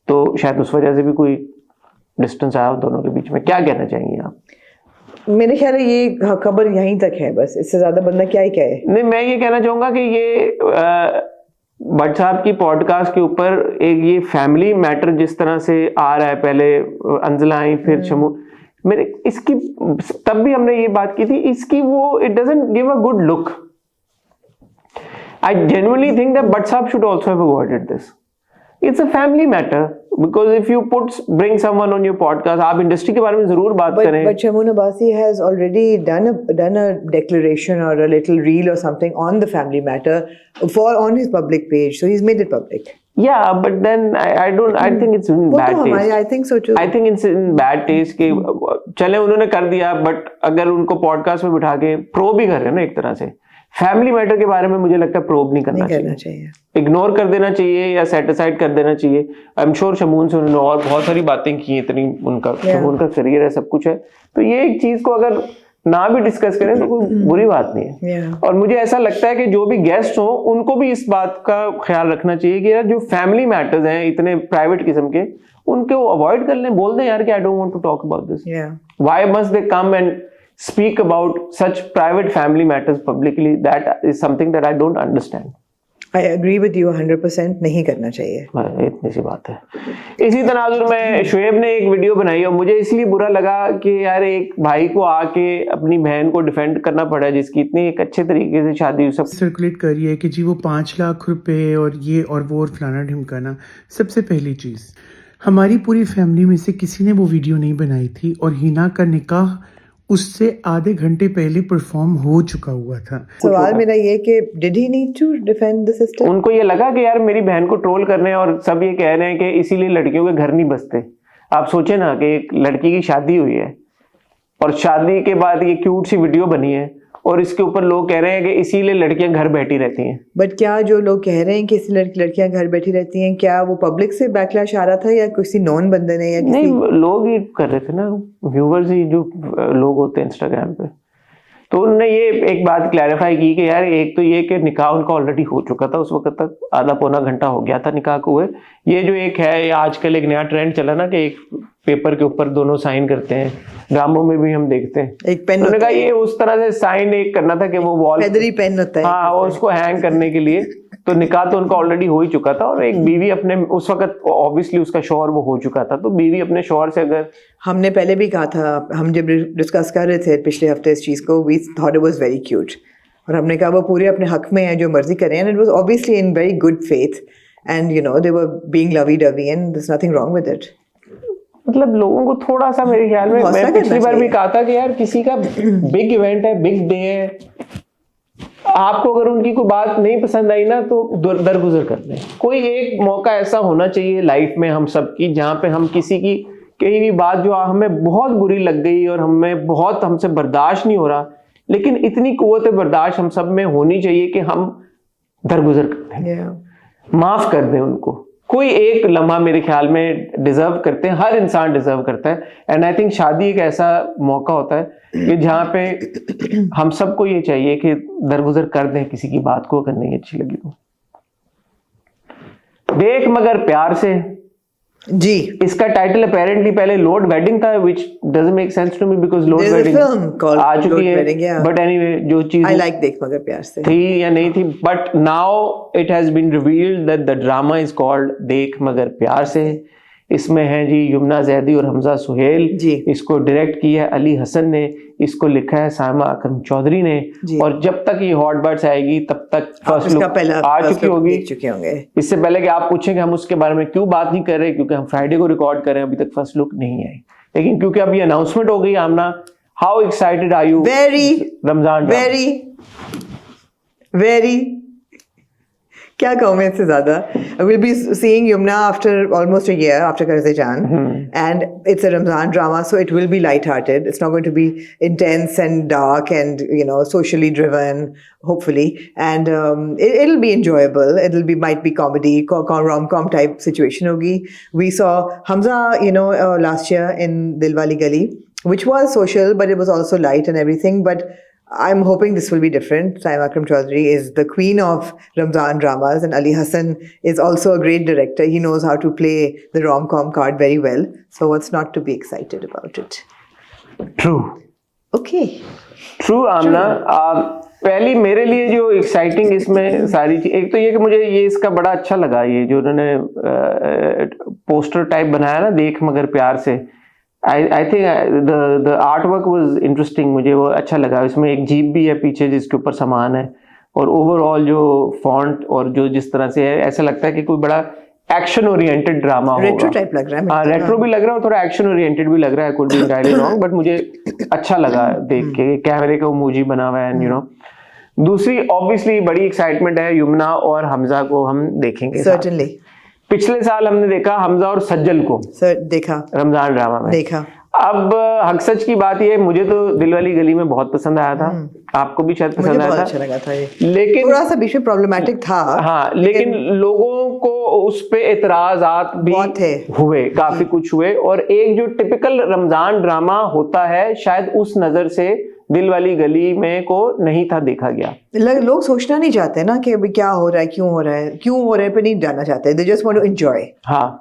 Speaker 1: तो शायद उस वजह से भी कोई डिस्टेंस आया दोनों के बीच में। क्या कहना चाहेंगे आप?
Speaker 2: मेरे ख्याल है ये खबर यहीं तक है, बस इससे ज्यादा बंदा क्या ही कहे।
Speaker 1: नहीं, मैं ये कहना चाहूँगा कि ये भट्ट साहब की पॉडकास्ट के ऊपर एक ये फैमिली मैटर जिस तरह से आ रहा है, पहले अंजला आई फिर शमू, मेरे इसकी तब भी हमने ये बात की थी, इसकी वो it doesn't give a good look. I genuinely think that Bhatt Sahab should also have avoided this. It's a family matter because if you bring someone on your podcast, आप इंडस्ट्री के बारे में जरूर बात करें.
Speaker 2: But Shamoon Abbasi has already done a declaration or a little reel or something on the family matter on his public page, so he's made it public.
Speaker 1: Yeah, but then I think it's in bad taste.
Speaker 2: I think so too.
Speaker 1: I think it's in bad taste कि चले उन्होंने कर दिया, but अगर उनको podcast में बिठा के प्रोब भी कर रहे हैं ना एक तरह से, फैमिली मैटर के बारे में मुझे लगता है प्रोब नहीं करना चाहिए. इग्नोर कर देना चाहिए या सेट असाइड कर देना चाहिए. आई एम श्योर शमून से उन्होंने और बहुत सारी बातें की, इतनी उनका शमून का करियर है, सब कुछ है, तो ये एक चीज को अगर ना भी डिस्कस करें तो कोई बुरी बात नहीं है. और मुझे ऐसा लगता है कि जो भी गेस्ट हो उनको भी इस बात का ख्याल रखना चाहिए कि यार जो फैमिली मैटर्स हैं इतने प्राइवेट किस्म के, उनको अवॉइड कर लें. बोल दें यार कि I don't want to talk about this. Why must they come and speak about such private family matters publicly? That is something that I don't understand.
Speaker 2: I agree with you 100%. नहीं करना चाहिए.
Speaker 1: इतनी सी बात है. इसी तनाजुर में शुएब ने एक वीडियो बनाई और मुझे इसलिए बुरा लगा कि यार एक भाई को आके अपनी बहन को डिफेंड करना पड़ा जिसकी इतनी एक अच्छे तरीके से शादी सब
Speaker 6: सर्कुलेट कर रही है कि जी वो 5 लाख रुपए और ये और वो और फलाना ढिमकाना. सबसे पहली चीज़, हमारी पूरी फैमिली में से किसी ने वो वीडियो नहीं बनाई थी और हिना का निकाह उससे आधे घंटे पहले परफॉर्म हो चुका हुआ था.
Speaker 2: सवाल मेरा ये कि did he need to defend the sister?
Speaker 1: उनको ये लगा कि यार मेरी बहन को ट्रोल करने हैं और सब ये कह रहे हैं कि इसीलिए लड़कियों के घर नहीं बसते. आप सोचे ना कि एक लड़की की शादी हुई है और शादी के बाद ये क्यूट सी वीडियो बनी है और इसके ऊपर लोग कह रहे हैं कि इसीलिए लड़कियां घर बैठी रहती हैं.
Speaker 2: बट क्या जो लोग कह रहे हैं कि इसी लड़कियां घर बैठी रहती हैं, क्या वो पब्लिक से बैकलैश आ रहा था या किसी नॉन बंदे ने या किसी?
Speaker 1: नहीं, लोग ही कर रहे थे ना, व्यूवर्स ही जो लोग होते हैं इंस्टाग्राम पे. तो उन्होंने ये एक बात क्लैरिफाई की कि यार एक तो ये कि निकाह उनका ऑलरेडी हो चुका था, उस वक्त तक आधा पौना घंटा हो गया था निकाह को हुए. ये जो एक है आजकल एक नया ट्रेंड चला ना कि एक पेपर के ऊपर दोनों साइन करते हैं, ड्रामों में भी हम देखते हैं.
Speaker 2: एक पेन
Speaker 1: उन्होंने कहा ये उस तरह से साइन एक करना था कि वो वॉल
Speaker 2: फेदरी पेन होता है,
Speaker 1: हाँ, उसको हैंग करने के लिए. तो निकाह तो उनका ऑलरेडी हो ही चुका था और एक बीवी अपने उस वक्त ऑब्वियसली उसका शौहर वो हो चुका था, तो बीवी अपने शौहर से अगर,
Speaker 2: हमने पहले भी कहा था, हम जब डिस्कस कर रहे थे पिछले हफ्ते इस चीज़ को, we thought it was very cute और हमने कहा वो पूरे अपने हक में है, जो मर्जी करें. And it was obviously in very good faith and you know they were being lovey dovey and there is nothing wrong with it.
Speaker 1: मतलब लोगों को थोड़ा सा मेरे ख्याल में, मैं पिछली बार भी कहा था कि यार किसी का बिग इवेंट है, बिग डे है, आपको अगर उनकी कोई बात नहीं पसंद आई ना तो दरगुजर कर दें. कोई एक मौका ऐसा होना चाहिए लाइफ में हम सब की जहाँ पे हम किसी की कहीं भी बात जो हमें बहुत बुरी लग गई और हमें बहुत हमसे बर्दाश्त नहीं हो रहा, लेकिन इतनी कुव्वत बर्दाश्त हम सब में होनी चाहिए कि हम दरगुजर कर दें, माफ कर दें उनको. कोई एक लम्हा मेरे ख्याल में डिजर्व करते हैं, हर इंसान डिजर्व करता है. एंड आई थिंक शादी एक ऐसा मौका होता है कि जहाँ पे हम सबको ये चाहिए कि दरगुजर कर दें किसी की बात को अगर नहीं अच्छी लगी तो. देख मगर प्यार से
Speaker 2: जी,
Speaker 1: इसका टाइटल अपेरेंटली पहले लोड वेडिंग था, which doesn't make sense to me because Load Wedding आ चुकी है. बट एनीवे जो चीज
Speaker 2: आई लाइक देख मगर प्यार से
Speaker 1: थी या नहीं थी, but now it has been revealed that the drama is called Dekh Magar प्यार से. इसमें है जी यमुना जैदी और हमजा सुहेल
Speaker 2: जी.
Speaker 1: इसको डायरेक्ट किया है अली हसन ने, इसको लिखा है साइमा अकरम चौधरी ने. और जब तक ये हॉट बर्ड्स आएगी तब तक फर्स्ट लुक आ चुकी होगी. इससे पहले कि आप पूछें कि हम उसके बारे में क्यों बात नहीं कर रहे, क्योंकि हम फ्राइडे को रिकॉर्ड कर रहे हैं, अभी तक फर्स्ट लुक नहीं आई. लेकिन क्योंकि अब ये अनाउंसमेंट हो गई Aamna, how excited are you?
Speaker 2: Very
Speaker 1: Ramzan,
Speaker 2: very क्या कहूँ मैं इससे ज़्यादा. We'll be seeing Yumna after almost a year after Karze Jaan, and it's a Ramzan drama, so it will be light-hearted. It's not going to be intense and dark and socially driven, hopefully, and it'll be enjoyable. Might be comedy, rom-com type situation hogi. We saw Hamza, last year in Dilwali Gali, which was social, but it was also light and everything. But I'm hoping this will be different. Saima Akram Chaudhary is the queen of Ramzan dramas, and Ali Hassan is also a great director. He knows how to play the rom-com card very well. So what's not to be excited about it?
Speaker 1: True.
Speaker 2: Okay.
Speaker 1: True, Amna. पहली मेरे लिए जो exciting इसमें सारी चीज, एक तो ये कि मुझे ये इसका बड़ा अच्छा लगा, ये जो उन्होंने पोस्टर टाइप बनाया ना, देख मगर प्यार से, I think the art work was interesting, मुझे वो अच्छा लगा। इसमें एक जीप भी है पीछे जिसके ऊपर सामान है, और ओवरऑल जो फॉन्ट और जो जिस तरह से है, ऐसा लगता है कि कोई बड़ा एक्शन ओरिएंटेड ड्रामा होगा।
Speaker 2: रेट्रो टाइप लग रहा है।
Speaker 1: हाँ, रेट्रो भी लग रहा है और थोड़ा एक्शन ओरिएंटेड भी लग रहा है, could be entirely wrong, but मुझे अच्छा लगा देख के, कैमरे का इमोजी बना हुआ है, यू नो। दूसरी ऑब्वियसली बड़ी एक्साइटमेंट है, यमुना और हमजा को हम देखेंगे।
Speaker 2: सर्टेनली।
Speaker 1: पिछले साल हमने देखा हमजा और सज्जल को,
Speaker 2: सर देखा,
Speaker 1: रमजान ड्रामा में
Speaker 2: देखा।
Speaker 1: अब हक सच की बात ये, मुझे तो दिल वाली गली में बहुत पसंद आया था, आपको भी शायद
Speaker 2: मुझे
Speaker 1: पसंद
Speaker 2: बहुत
Speaker 1: आया
Speaker 2: अच्छा
Speaker 1: था,
Speaker 2: लगा था ये।
Speaker 1: लेकिन
Speaker 2: थोड़ा सा बीच में प्रॉब्लमैटिक था।
Speaker 1: हाँ, लेकिन लोगों को उस पे एतराजात भी
Speaker 2: बहुत थे।
Speaker 1: हुए, काफी कुछ हुए, और एक जो टिपिकल रमजान ड्रामा होता है, शायद उस नजर से दिल वाली गली में को नहीं था देखा गया।
Speaker 2: लोग सोचना नहीं चाहते ना कि अभी क्या हो रहा है, क्यों हो रहा है पे नहीं जाना चाहते, they just want to enjoy.
Speaker 1: हाँ,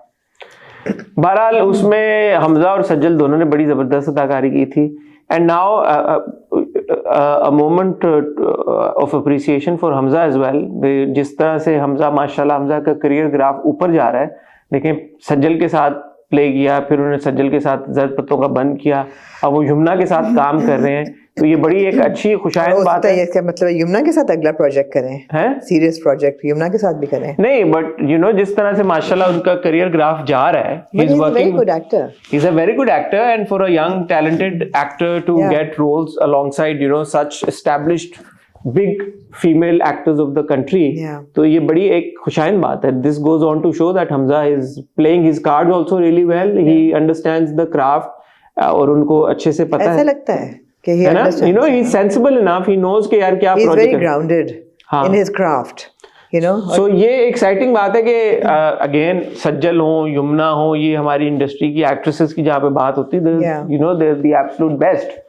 Speaker 1: बहरहाल उसमें हमजा और सज्जल दोनों ने बड़ी जबरदस्त अदाकारी की थी, and now a moment of appreciation for Hamza as well. जिस तरह से हमजा, माशाल्लाह हमजा का करियर ग्राफ ऊपर जा रहा है, देखें सज्जल के साथ प्ले किया, फिर उन्होंने सज्जल के साथ जर्द पत्तों का बंद किया, अब वो यमुना के साथ काम कर रहे हैं, तो ये बड़ी एक अच्छी खुशाइन बात है।
Speaker 2: इसका मतलब यमुना के साथ अगला प्रोजेक्ट करें,
Speaker 1: हैं?
Speaker 2: सीरियस प्रोजेक्ट यमुना के साथ भी करें।
Speaker 1: नहीं, बट यू नो जिस तरह से माशाल्लाह उनका करियर ग्राफ जा रहा है,
Speaker 2: But he's a very good actor.
Speaker 1: He's a very good actor, and for a young talented actor to
Speaker 2: Yeah.
Speaker 1: get roles alongside, you know, such established big female actors of the country,
Speaker 2: Yeah.
Speaker 1: तो ये बड़ी एक खुशाइन बात है। This goes on to show that Hamza is playing his cards also really well. He understands the craft, और उनको अच्छे से पता
Speaker 2: ऐसा
Speaker 1: है,
Speaker 2: लगता है कि he
Speaker 1: है ना?
Speaker 2: understands,
Speaker 1: You know, he's sensible enough. He knows कि यार क्या
Speaker 2: he's very
Speaker 1: project है।
Speaker 2: grounded
Speaker 1: हाँ.
Speaker 2: in his craft, you know.
Speaker 1: So ये एक्साइटिंग बात है कि अगेन सज्जल हो, यमुना हो, ये हमारी इंडस्ट्री की एक्ट्रेसेस की जहाँ पे बात होती है,
Speaker 2: Yeah.
Speaker 1: You know, they the absolute best.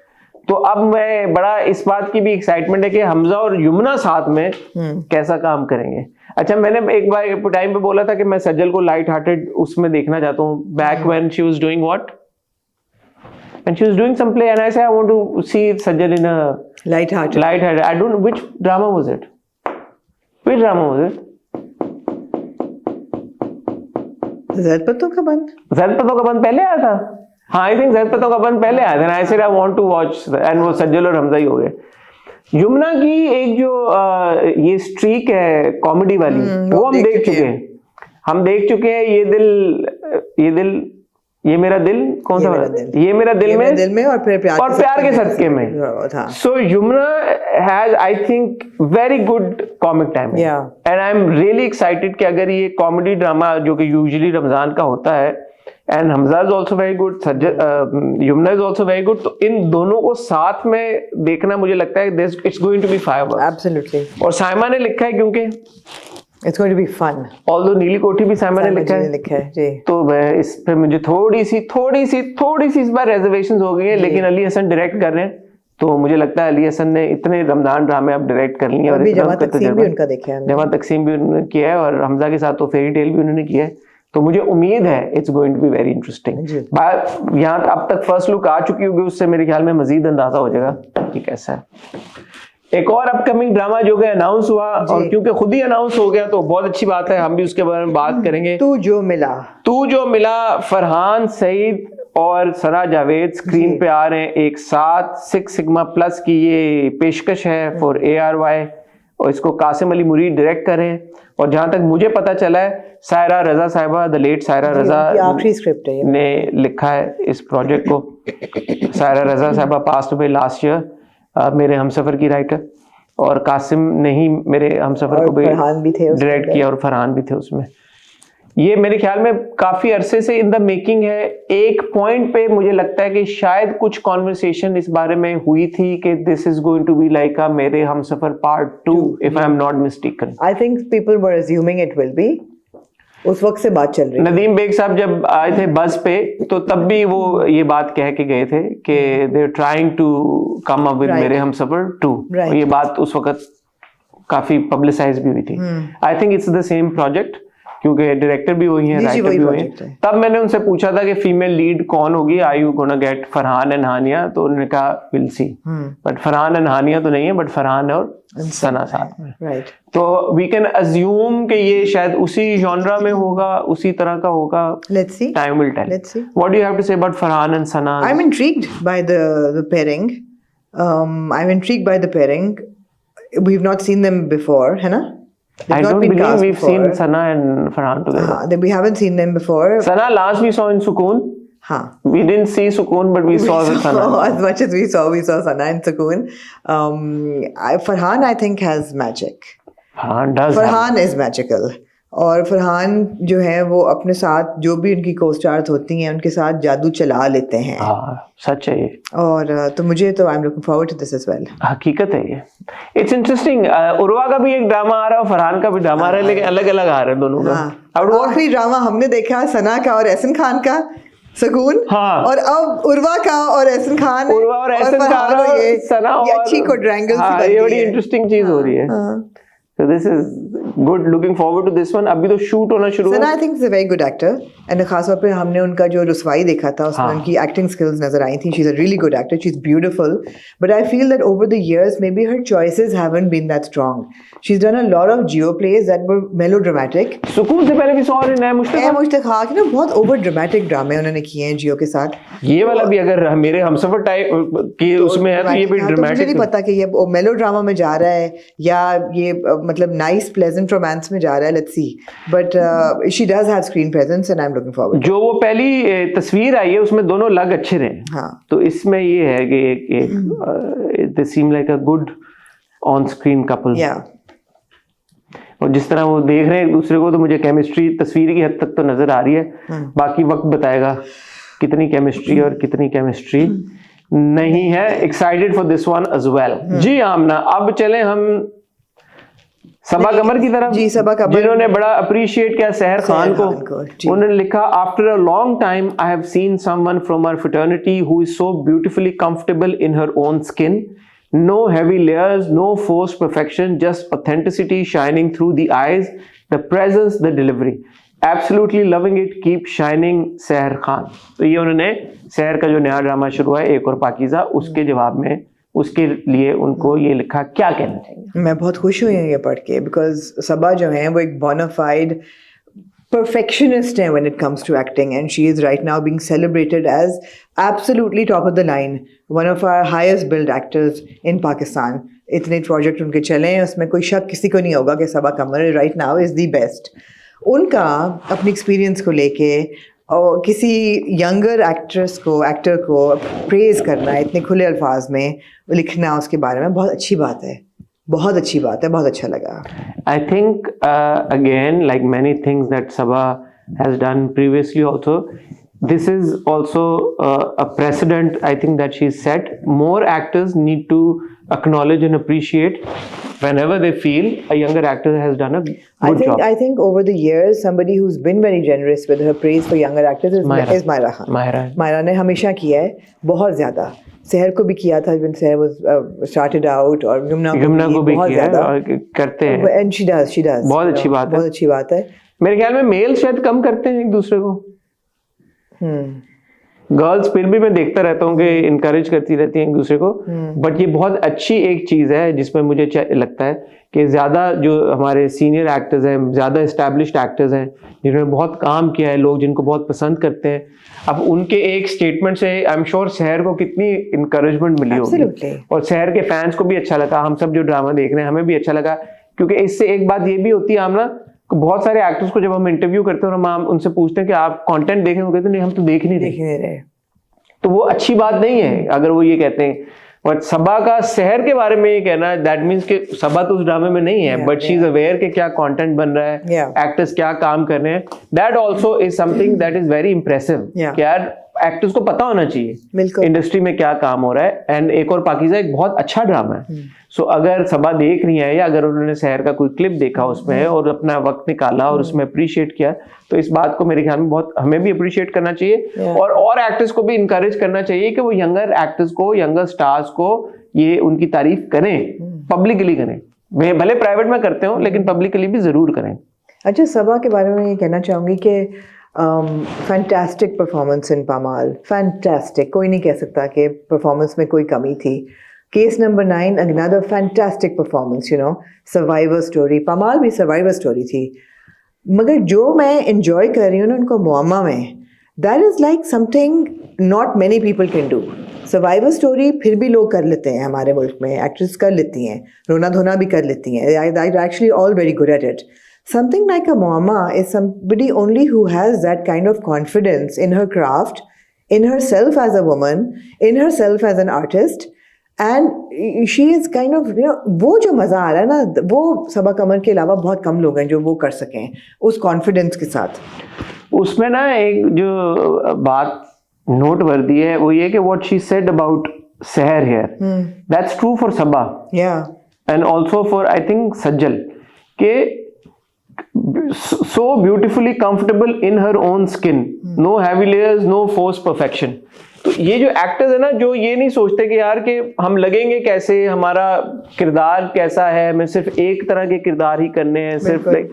Speaker 1: तो अब मैं बड़ा इस बात की भी एक्साइटमेंट है कि हमजा और यमुना साथ में कैसा काम करेंगे। अच्छा, मैंने एक बार टाइम पे बोला था कि मैं सज्जल को लाइट हार्टेड उसमें देखना चाहता हूँ, back when she was doing what, and she was doing some play, and I said I want to see Sajjal in a
Speaker 2: Light-hearted.
Speaker 1: I don't know which drama was it. Which drama was it?
Speaker 2: ज़र्द पत्तों का बंद।
Speaker 1: ज़र्द पत्तों का बंद पहले आया था। हाँ, आई थिंक ज़र्द पत्तों का बंद पहले आया था। I said I want to watch, and वो सज्जल और हमजा ही हो गए। यमुना की एक जो ये स्ट्रीक है कॉमेडी वाली, वो हम देख चुके हैं। हम देख चुके हैं ये मेरा दिल, कौन सा वाला? ये मेरा दिल में और फिर प्यार के सदके में। So Yumna has, I think, very good comic time, and I am really excited कि अगर ये कॉमेडी ड्रामा जो कि यूजुअली रमजान का होता है, and Hamza is also very good, Yamuna is also very good, तो इन दोनों को साथ में देखना मुझे लगता है it's going to be fireworks.
Speaker 2: Absolutely.
Speaker 1: और साइमा ने लिखा है, क्योंकि
Speaker 2: It's going to be fun.
Speaker 1: Although नीली कोठी भी साइमा ने लिखा है
Speaker 2: जी।
Speaker 1: तो मैं इस पे मुझे थोड़ी सी इस बार रिजर्वेशंस हो गई है, लेकिन अली हसन डायरेक्ट कर रहे हैं, तो मुझे लगता है अली हसन ने इतने रमजान ड्रामे अब डायरेक्ट कर लिए, और
Speaker 2: जमा तकसीम भी उनका देखा है,
Speaker 1: जमा तकसीम भी उन्होंने किया है, और हमजा के साथ तो फेरी टेल भी उन्होंने किया है, तो मुझे उम्मीद है it's going to be very interesting. यहाँ अब तक फर्स्ट लुक आ चुकी होगी, उससे मेरे ख्याल में मजीद अंदाजा हो जाएगा कि कैसा है। एक और अपकमिंग ड्रामा जो कि अनाउंस हुआ, और क्योंकि खुद ही अनाउंस हो गया तो बहुत अच्छी बात है, हम भी उसके बारे में बात करेंगे। तू जो मिला, फरहान सईद और सना जावेद स्क्रीन पे आ रहे हैं एक साथ। 6 सिग्मा प्लस की ये पेशकश है फॉर ARY, और इसको कासिम अली मुरीद डायरेक्ट कर रहे हैं, और जहां तक मुझे पता चला है सायरा रजा साहिबा, द लेट सायरा रजा
Speaker 2: आखिरी स्क्रिप्ट है
Speaker 1: ने लिखा है इस प्रोजेक्ट को। सायरा रजा साहिबा पास्ट अवे लास्ट ईयर, मेरे हमसफर की राइटर, और कासिम ने ही मेरे हमसफर को भी डायरेक्ट किया, और फरहान भी थे उसमें। ये मेरे ख्याल में काफी अरसे से इन द मेकिंग है। एक पॉइंट पे मुझे लगता है कि शायद कुछ कॉन्वर्सेशन इस बारे में हुई थी कि this is going to be like a Mere Humsafar part 2, if I am not mistaken.
Speaker 2: I think people were assuming it will be, उस वक्त से बात चल रही।
Speaker 1: नदीम बेग साहब जब आए थे बस पे, तो तब भी वो ये बात कह के गए थे कि they are trying to come up with Mere Humsafar 2, और ये बात उस वक्त काफी पब्लिसाइज भी हुई थी। I think it's the same project, क्योंकि डायरेक्टर भी वही है,
Speaker 2: जी,
Speaker 1: राइटर
Speaker 2: वही
Speaker 1: भी वही
Speaker 2: project
Speaker 1: है।
Speaker 2: है।
Speaker 1: तब मैंने उनसे पूछा था कि फीमेल लीड कौन होगी, are you gonna get Farhan and Hania, तो उन्होंने कहा will see, but Farhan and Hania तो नहीं है, बट फरहान और सना साथ में।
Speaker 2: राइट।
Speaker 1: तो वी कैन अज्यूम कि ये शायद उसी जॉनरा में होगा, उसी तरह का होगा।
Speaker 2: Let's see.
Speaker 1: Time will tell.
Speaker 2: Let's see.
Speaker 1: What do you have to say about Farhan and Sana?
Speaker 2: I'm intrigued by the pairing. I'm intrigued by the pairing. We've not seen them before, है ना? They've
Speaker 1: I
Speaker 2: not
Speaker 1: don't
Speaker 2: been
Speaker 1: believe
Speaker 2: cast
Speaker 1: we've
Speaker 2: before.
Speaker 1: seen Sana and Farhan together.
Speaker 2: We haven't seen them before.
Speaker 1: Sana last we saw in Sukoon.
Speaker 2: हाँ.
Speaker 1: We didn't see Sukoon, but we saw Sana.
Speaker 2: As much as we saw Sana and Sukoon. Farhan, I think, has magic.
Speaker 1: Farhan does.
Speaker 2: Farhan is magical, और फरहान जो है वो अपने साथ जो भी उनकी को स्टार्स होती हैं उनके साथ जादू चला लेते हैं।
Speaker 1: हाँ, सच है ये।
Speaker 2: और तो मुझे तो I am looking forward to this as well.
Speaker 1: हकीकत है ये। It's interesting. उर्वा का भी एक ड्रामा आ रहा है और फरहान का भी ड्रामा आ रहा है, लेकिन अलग अलग आ रहे हैं दोनों का।
Speaker 2: अब आखिरी ड्रामा हमने देखा सना का और एहसन खान का, सुकून।
Speaker 1: हाँ।
Speaker 2: और अब उर्वा का और एहसन खान,
Speaker 1: उर्वा और एहसन खान और सना,
Speaker 2: ये अच्छी कोड्रैंगल सी
Speaker 1: हाँ, ये बड़ी इंटरेस्टिंग चीज हो रही है। So this is good. Looking forward to this one. अभी तो शूट होना शुरू है।
Speaker 2: Sana I think is a very good actor, and खास तौर पे हमने उनका जो रुसवाई देखा था उसमें उनकी एक्टिंग स्किल्स नजर आई थी। She is a really good actor, she is beautiful, but I feel that over the years maybe her choices haven't been that strong. She is done a lot of Geo plays that were melodramatic.
Speaker 1: Sukoon से पहले भी saw रहे हैं
Speaker 2: मुश्ताक हाँ कि ना बहुत over dramatic ड्रामे उन्होंने किए हैं जियो के साथ।
Speaker 1: ये वाला भी अगर मेरे हमसफर टाइप के उसमें है तो ये भी
Speaker 2: ड्रामेटिक। मुझे नहीं पता कि ये मेलोड्रामा में जा रहा है या ये मतलब नाइस प्लेजेंट रोमांस में जा रहा है। Let's see, but she does have screen presence and I am looking forward.
Speaker 1: जो वो पहली तस्वीर आई है उसमें दोनों लग अच्छे रहे।
Speaker 2: हाँ।
Speaker 1: तो इसमें ये है कि they seem like a good on screen couple.
Speaker 2: या
Speaker 1: और जिस तरह वो देख रहे हैं एक दूसरे को, तो मुझे केमिस्ट्री तस्वीर की हद तक तो नजर आ रही है। बाकी वक्त बताएगा कितनी केमिस्ट्री और कितनी केमिस्ट्री नहीं है। Excited for this one as well. Ji Aamna, अब चले हम सबा कमर की तरफ।
Speaker 2: जी, सबा कमर,
Speaker 1: जिन्होंने बड़ा अप्रिशिएट किया सहर खान को। उन्होंने लिखा, after a long time I have seen someone from our fraternity who is so beautifully comfortable in her own skin. No heavy layers, no forced perfection, just authenticity shining through the eyes, the presence, the delivery. Absolutely loving it. Keep shining, सहर खान। तो ये उन्होंने सहर का जो नया drama शुरू है एक और पाकीज़ा, उसके जवाब में उसके लिए उनको ये लिखा। क्या कहना चाहिए?
Speaker 2: मैं बहुत खुश हुई हूँ ये पढ़ के, बिकॉज सबा जो है वो एक बोनाफाइड perfectionist है when it comes to acting, and she is right now being celebrated as absolutely top of the line, one of our highest billed actors in Pakistan. इतने प्रोजेक्ट उनके चले हैं, उसमें कोई शक किसी को नहीं होगा कि सबा कमर right now is the best. उनका अपनी एक्सपीरियंस को लेके और किसी यंगर एक्टर को प्रेज करना इतने खुले अल्फाज में लिखना उसके बारे में बहुत अच्छी बात है, बहुत अच्छी बात है, बहुत अच्छा लगा।
Speaker 1: I think again, like many things that Sabha has done previously also, this is also a precedent I think that she's set. More actors need to acknowledge and appreciate whenever they feel a younger actor has done a good job.
Speaker 2: I think over the years, somebody who's been very generous with her praise for younger actors is Myra Khan. Myra ने हमेशा किया है, बहुत ज़्यादा। सहर को भी किया था when सहर was started out, और यमुना को भी बहुत ज़्यादा
Speaker 1: और करते हैं।
Speaker 2: And she does.
Speaker 1: बहुत अच्छी बात है।
Speaker 2: बहुत अच्छी बात है।
Speaker 1: मेरे ख्याल में मेल शायद कम करते हैं एक दूसरे को। गर्ल्स फिर भी मैं देखता रहता हूँ कि इनकरेज करती रहती हैं एक दूसरे को, बट ये बहुत अच्छी एक चीज है जिसमें मुझे लगता है कि ज्यादा जो हमारे सीनियर एक्टर्स हैं, ज्यादा एस्टैब्लिश्ड एक्टर्स हैं जिन्होंने बहुत काम किया है, लोग जिनको बहुत पसंद करते हैं, अब उनके एक स्टेटमेंट से आई एम श्योर शहर को कितनी इनकरेजमेंट मिली होगी, और शहर के फैंस को भी अच्छा लगा। हम सब जो ड्रामा देख रहे हैं हमें भी अच्छा लगा, क्योंकि इससे एक बात ये भी होती है आमना, बहुत सारे एक्टर्स को जब हम इंटरव्यू करते हैं और हम उनसे पूछते हैं कि आप कंटेंट देखें, वो कहते हैं नहीं हम तो देख नहीं रहे। तो वो अच्छी बात नहीं है अगर वो ये कहते हैं। बट सबा का शहर के बारे में ये कहना, दैट मीन्स कि सबा तो उस ड्रामे में नहीं है, बट शी इज अवेयर कि क्या कंटेंट बन रहा है, एक्टर्स क्या काम कर रहे हैं। That also is something that is very impressive. यार एक्टर्स को पता होना चाहिए इंडस्ट्री में क्या काम हो रहा है। एंड एक और पाकीज़ा एक बहुत अच्छा ड्रामा है। सो अगर सबा देख रही है या अगर उन्होंने शहर का कोई क्लिप देखा उसमें और अपना वक्त निकाला और उसमें अप्रिशिएट किया, तो इस बात को मेरे ख्याल में बहुत हमें भी अप्रिशिएट करना चाहिए और एक्टर्स को भी इनकरेज करना चाहिए कि वो यंगर एक्टर्स को, यंगर स्टार्स को ये उनकी तारीफ करें, पब्लिकली करें। भले प्राइवेट में करते हो लेकिन पब्लिकली भी जरूर करें।
Speaker 2: अच्छा, सबा के बारे में ये कहना चाहूँगी कि फैंटास्टिक परफॉर्मेंस इन पामाल, फैंटास्टिक, कोई नहीं कह सकता कि परफॉर्मेंस में कोई कमी थी. Case number 9, another fantastic performance, you know, survivor story. Pamaal भी सर्वाइवर स्टोरी थी, मगर जो मैं इंजॉय कर रही हूँ ना उनको मुअम्मा में, that is like something not many people can do. Survivor story फिर भी लोग कर लेते हैं हमारे मुल्क में, एक्ट्रेस कर लेती हैं, रोना धोना भी कर लेती हैं, I actually all very good at it. Something like a muamma is somebody only who has that kind of confidence in her craft, in herself as a woman, in herself as an artist, and she is kind of, you know, वो जो मज़ा आ रहा है ना, वो सबा कमर के अलावा बहुत कम लोग हैं जो वो कर सकें उस कॉन्फिडेंस के साथ.
Speaker 1: उसमें ना एक जो बात नोटवर्दी है वो ये कि what she said about Seher here, that's true for Sabaa, and also for I think Sajjal, के so beautifully comfortable in her own skin, no heavy layers, no forced perfection. तो ये जो एक्टर्स है ना, जो ये नहीं सोचते कि यार कि हम लगेंगे कैसे, हमारा किरदार कैसा है, मैं सिर्फ एक तरह के किरदार ही करने हैं, सिर्फ लाइक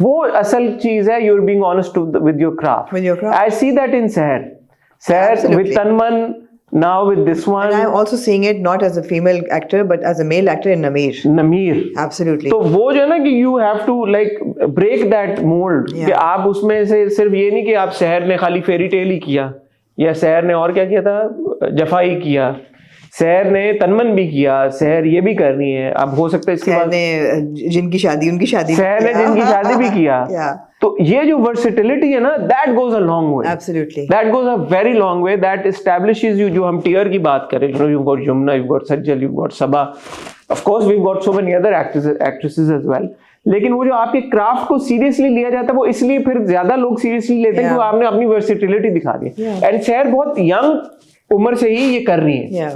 Speaker 1: वो असल चीज है. You are being honest with your craft. I see that in Sehar with Tanman, now with this one,
Speaker 2: and I'm also seeing it not as a female actor but as a male actor in Nameer. Absolutely.
Speaker 1: तो वो जो है ना कि you have to like break that mold, कि आप उसमें से सिर्फ ये नहीं कि आप सहर ने खाली फेरी टेल ही किया, या सहर ने और क्या किया था, जफा ही किया, सहर ने तन्मन भी किया, सहर ये भी कर रही है. अब हो सकता है इसके बाद
Speaker 2: ने जिनकी शादी उनकी शादी,
Speaker 1: सहर ने जिनकी शादी भी किया. तो ये जो वर्सेटिलिटी है ना, that goes a long way.
Speaker 2: Absolutely.
Speaker 1: That goes a very long way. That establishes you. जो हम tier की बात करें, you know, you've got Yumna, you've got Sajjal, you've got Sabaa. Of course, we've got so many other actresses as well. लेकिन वो जो आपके craft को सीरियसली लिया जाता है, वो इसलिए फिर ज्यादा लोग सीरियसली लेते हैं कि आपने अपनी वर्सेटिलिटी दिखा दी. एंड सहर बहुत यंग उम्र से ही ये कर रही है.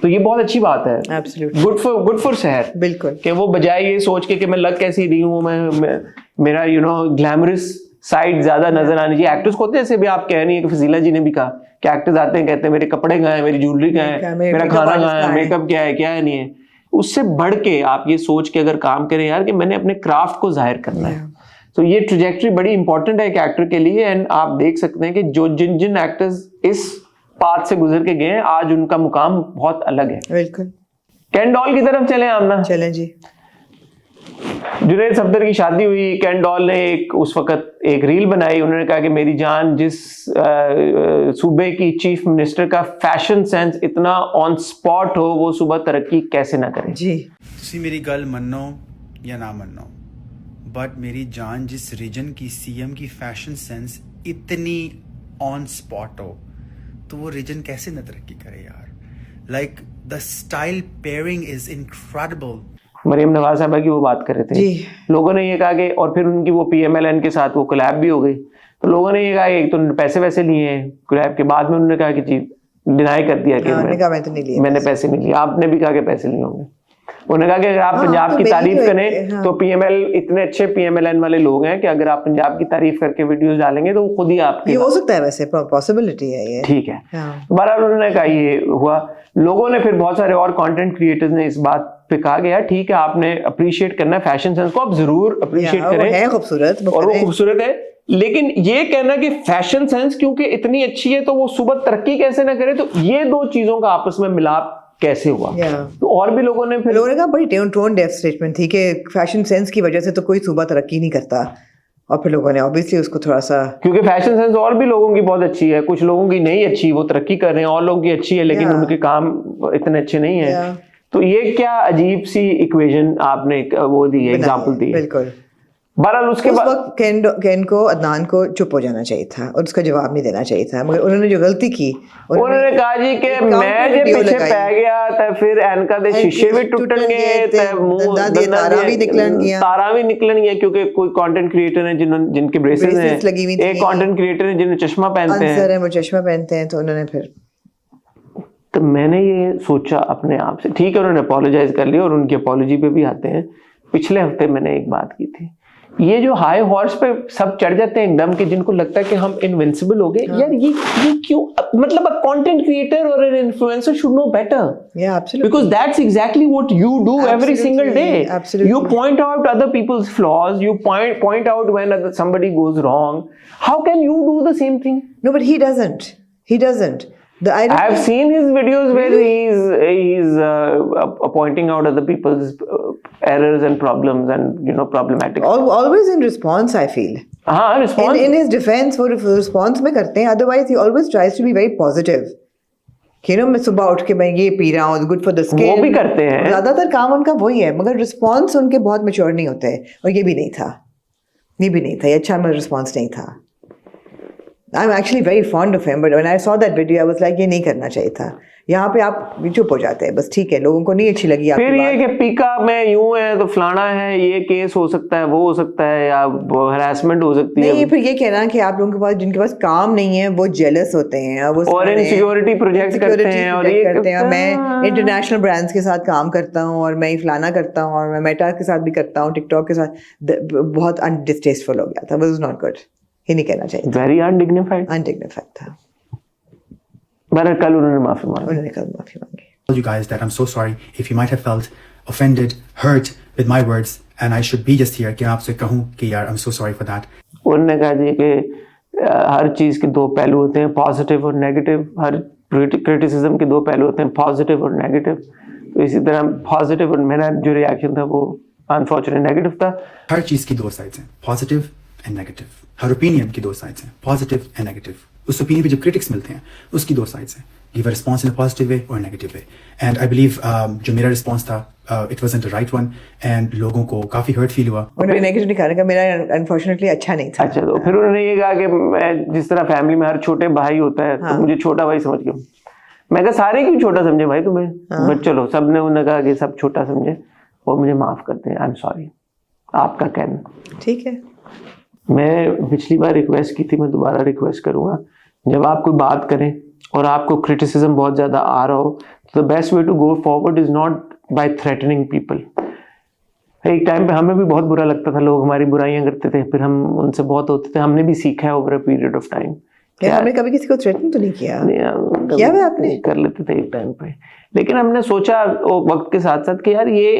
Speaker 1: तो ये बहुत अच्छी बात है.
Speaker 2: Absolutely.
Speaker 1: गुड फॉर सहर.
Speaker 2: बिल्कुल.
Speaker 1: कि वो बजाय ये सोच के कि मैं लग कैसी रही हूँ, मैं मेरा यू नो ग्लैमरस साइड ज्यादा नजर आनी चाहिए. एक्टर्स को होते हैं, जैसे भी आप कह रही हैं कि फजीला जी ने भी कहा कि एक्टर्स आते हैं कहते हैं मेरे कपड़े कहाँ हैं, मेरी ज्वेलरी कहाँ है, मेरा खाना कहाँ है, मेकअप क्या है, क्या है नहीं है. उससे बढ़ के आप ये सोच के अगर काम करें यार कि मैंने अपने क्राफ्ट को जाहिर करना है, तो ये ट्रैजेक्टरी बड़ी इंपॉर्टेंट है एक एक्टर के लिए. एंड आप देख सकते हैं कि जो जिन एक्टर्स इस पाथ से गुजर के गए हैं, आज उनका मुकाम बहुत अलग है.
Speaker 2: बिल्कुल.
Speaker 1: कैन डॉल की तरफ चले आमना.
Speaker 2: चलें जी.
Speaker 1: जुनैद सफदर की शादी हुई. कैन डॉल ने उस वक्त एक रील बनाई. उन्होंने कहा कि मेरी जान, जिस सूबे की चीफ मिनिस्टर का फैशन सेंस इतना ऑन स्पॉट हो, वो सुबह तरक्की कैसे ना करे.
Speaker 2: जी.
Speaker 7: मेरी गल मन्नो या ना मन्नो, बट मेरी जान जिस रीजन की सीएम की फैशन सेंस इतनी ऑन स्पॉट हो, तो वो रीजन कैसे न तरक्की करे यार. Like the style pairing is incredible.
Speaker 1: Maryam Nawaz साहबा की वो बात कर रहे थे
Speaker 2: जी.
Speaker 1: लोगों ने ये कहा कि, और फिर उनकी वो PMLN के साथ वो कोलैब भी हो गई, तो लोगों ने ये कहा कि एक तो पैसे वैसे लिए हैं कोलैब के. बाद में उन्होंने कहा कि जी डिनाई कर दिया कि
Speaker 2: मैं तो नहीं लिया,
Speaker 1: मैंने पैसे नहीं लिए. आपने भी कहा कि पैसे लिए होंगे. उन्होंने कहा कि अगर आप पंजाब की तारीफ करें तो PML इतने अच्छे PMLN वाले लोग हैं कि अगर आप पंजाब की तारीफ करके वीडियोस डालेंगे तो खुद ही आपके,
Speaker 2: ये हो सकता है, वैसे पॉसिबिलिटी है ये.
Speaker 1: ठीक है. बहरहाल उन्होंने कहा ये हुआ. लोगों ने फिर बहुत सारे और कंटेंट क्रिएटर्स ने इस बात पे कहा कि यार ठीक है, आपने अप्रिशिएट करना है फैशन सेंस को, आप जरूर अप्रिशिएट करें,
Speaker 2: है खूबसूरत
Speaker 1: और वो खूबसूरत है. लेकिन ये कहना कि फैशन सेंस क्योंकि इतनी अच्छी है तो वो सुबह तरक्की कैसे ना करे, तो ये दो चीजों का आपस में मिलाप कैसे हुआ. तो और भी लोगों ने
Speaker 2: कहा बड़ी टोन डेफ स्टेटमेंट थी कि फैशन सेंस की वजह से तो कोई सुबह तरक्की नहीं करता. और फिर लोगों ने ऑब्वियसली उसको थोड़ा सा, क्योंकि
Speaker 1: फैशन सेंस और भी लोगों की बहुत अच्छी है, कुछ लोगों की नहीं अच्छी, वो तरक्की कर रहे हैं, और लोगों की अच्छी है लेकिन उनके काम इतने अच्छे नहीं है. तो ये क्या अजीब सी इक्वेशन आपने वो दी है, एग्जांपल दी.
Speaker 2: बिल्कुल.
Speaker 1: बहरहाल उसके बाद
Speaker 2: कैन को, अदनान को चुप हो जाना चाहिए था और उसका जवाब नहीं देना चाहिए था, मगर उन्होंने जो गलती की,
Speaker 1: उन्होंने कहा जी कि मैं जे पीछे पै गया तो फिर एनका दे शीशे भी टूटन गए, तारा भी निकलन गया, क्योंकि कोई कंटेंट क्रिएटर है जिनके ब्रेसेस हैं, एक कंटेंट क्रिएटर है जिन्हें चश्मा पहनते हैं,
Speaker 2: वो चश्मा पहनते हैं. तो उन्होंने फिर,
Speaker 1: तो मैंने ये सोचा अपने आप से, ठीक है उन्होंने अपोलोजाइज कर लिया और उनकी अपोलॉजी पे भी आते हैं. पिछले हफ्ते मैंने एक बात की थी ये जो हाई हॉर्स पे सब चढ़ जाते हैं एकदम कि जिनको लगता है कि हम इनविंसिबल हो गए, यार ये क्यों? मतलब a content creator or an influencer should know better.
Speaker 2: Yeah, absolutely.
Speaker 1: Because that's exactly what you do every single day.
Speaker 2: Absolutely.
Speaker 1: You point out other people's flaws. You point out when somebody goes wrong. How can you do the same thing?
Speaker 2: No, but he doesn't. He doesn't.
Speaker 1: I've seen his videos where he's pointing out other people's errors and problems and problematic.
Speaker 2: Always in response, I feel.
Speaker 1: हाँ, response.
Speaker 2: In his defense, वो response में करते हैं. Otherwise, he always tries to be very positive. मैं सुबह उठ के मैं ये पी रहा हूँ, good for the skin.
Speaker 1: वो भी करते हैं.
Speaker 2: ज्यादातर काम उनका वही है, मगर response उनके बहुत mature नहीं होते हैं. और ये भी नहीं था. ये अच्छा मेरा response नहीं था. I'm actually very fond of him, but when I saw that video, I was like, ये नहीं करना चाहिए था. यहाँ पे आप चुप हो जाते हैं, बस ठीक है, लोगों को नहीं अच्छी लगी आपकी
Speaker 1: फिर
Speaker 2: बात.
Speaker 1: ये कि पीका में यूं है तो फलाना है, ये केस हो सकता है, वो हो सकता है, या हरासमेंट हो सकती है.
Speaker 2: नहीं, फिर ये कहना कि आप लोगों के पास जिनके पास काम नहीं है वो जेलस होते हैं
Speaker 1: और इनसिक्योरिटी प्रोजेक्ट करते हैं और ये
Speaker 2: करते हैं. मैं इंटरनेशनल ब्रांड्स के साथ काम करता हूँ और मैं फलाना करता हूँ और मैं मेटा के साथ भी करता हूँ, टिकटॉक के साथ. बहुत अनडिस्टेस्टफुल हो गया था. Was not good. ये नहीं कहना चाहिए.
Speaker 1: वेरी अनडिग्निफाइड
Speaker 2: था.
Speaker 1: पर कल उन्होंने माफी मांगी.
Speaker 7: Tell you guys that I'm so sorry if you might have felt offended, hurt with my words, and I should be just here कि आपसे कहूँ कि यार I'm so sorry for that.
Speaker 1: उन्होंने कहा जी कि हर चीज के दो पहलू होते हैं, पॉजिटिव और नेगेटिव. हर क्रिटिसिज्म के दो पहलू होते हैं, पॉजिटिव और नेगेटिव. तो इसी तरह पॉजिटिव और मेरा जो रिएक्शन था वो अनफॉर्चुनेट नेगेटिव था.
Speaker 7: हर चीज की दो साइड्स हैं, पॉजिटिव एंड नेगेटिव. हर ओपिनियन की दो साइड्स हैं, पॉजिटिव एंड नेगेटिव. उस ओपिनियन पे जो क्रिटिक्स मिलते हैं उसकी दो साइड्स हैं. Give a response in a positive way और negative way. And I believe जो मेरा रिस्पॉन्स था it wasn't the right one and लोगों को काफी हर्ट फील हुआ.
Speaker 2: उन्होंने नेगेटिव दिखाने का मेरा अनफॉर्चुनेटली अच्छा नहीं था.
Speaker 1: अच्छा, तो फिर उन्होंने ये कहा कि मैं जिस तरह फैमिली में हर छोटे भाई होता है तो मुझे छोटा भाई समझ गया. मैं कहा सारे क्यों छोटा समझे भाई तुम्हें? बट चलो, सबने उन्होंने कहा कि सब छोटा समझे और मुझे माफ करते हैं. I am sorry. आपका कहना
Speaker 2: ठीक है.
Speaker 1: मैं पिछली बार रिक्वेस्ट की थी, मैं दोबारा रिक्वेस्ट करूंगा, जब आप कोई बात करें और आपको क्रिटिसिज्म बहुत ज़्यादा आ रहा हो तो the best way to go forward is not by threatening people. एक टाइम पे हमें भी बहुत बुरा लगता था, लोग हमारी बुराइयां करते थे, फिर हम उनसे बहुत होते थे. हमने भी सीखा है over a period of time.
Speaker 2: हमने कभी किसी को थ्रेटन तो नहीं किया.
Speaker 1: किया है आपने? कर लेते थे एक टाइम पे, लेकिन हमने सोचा वक्त के साथ साथ कि यार ये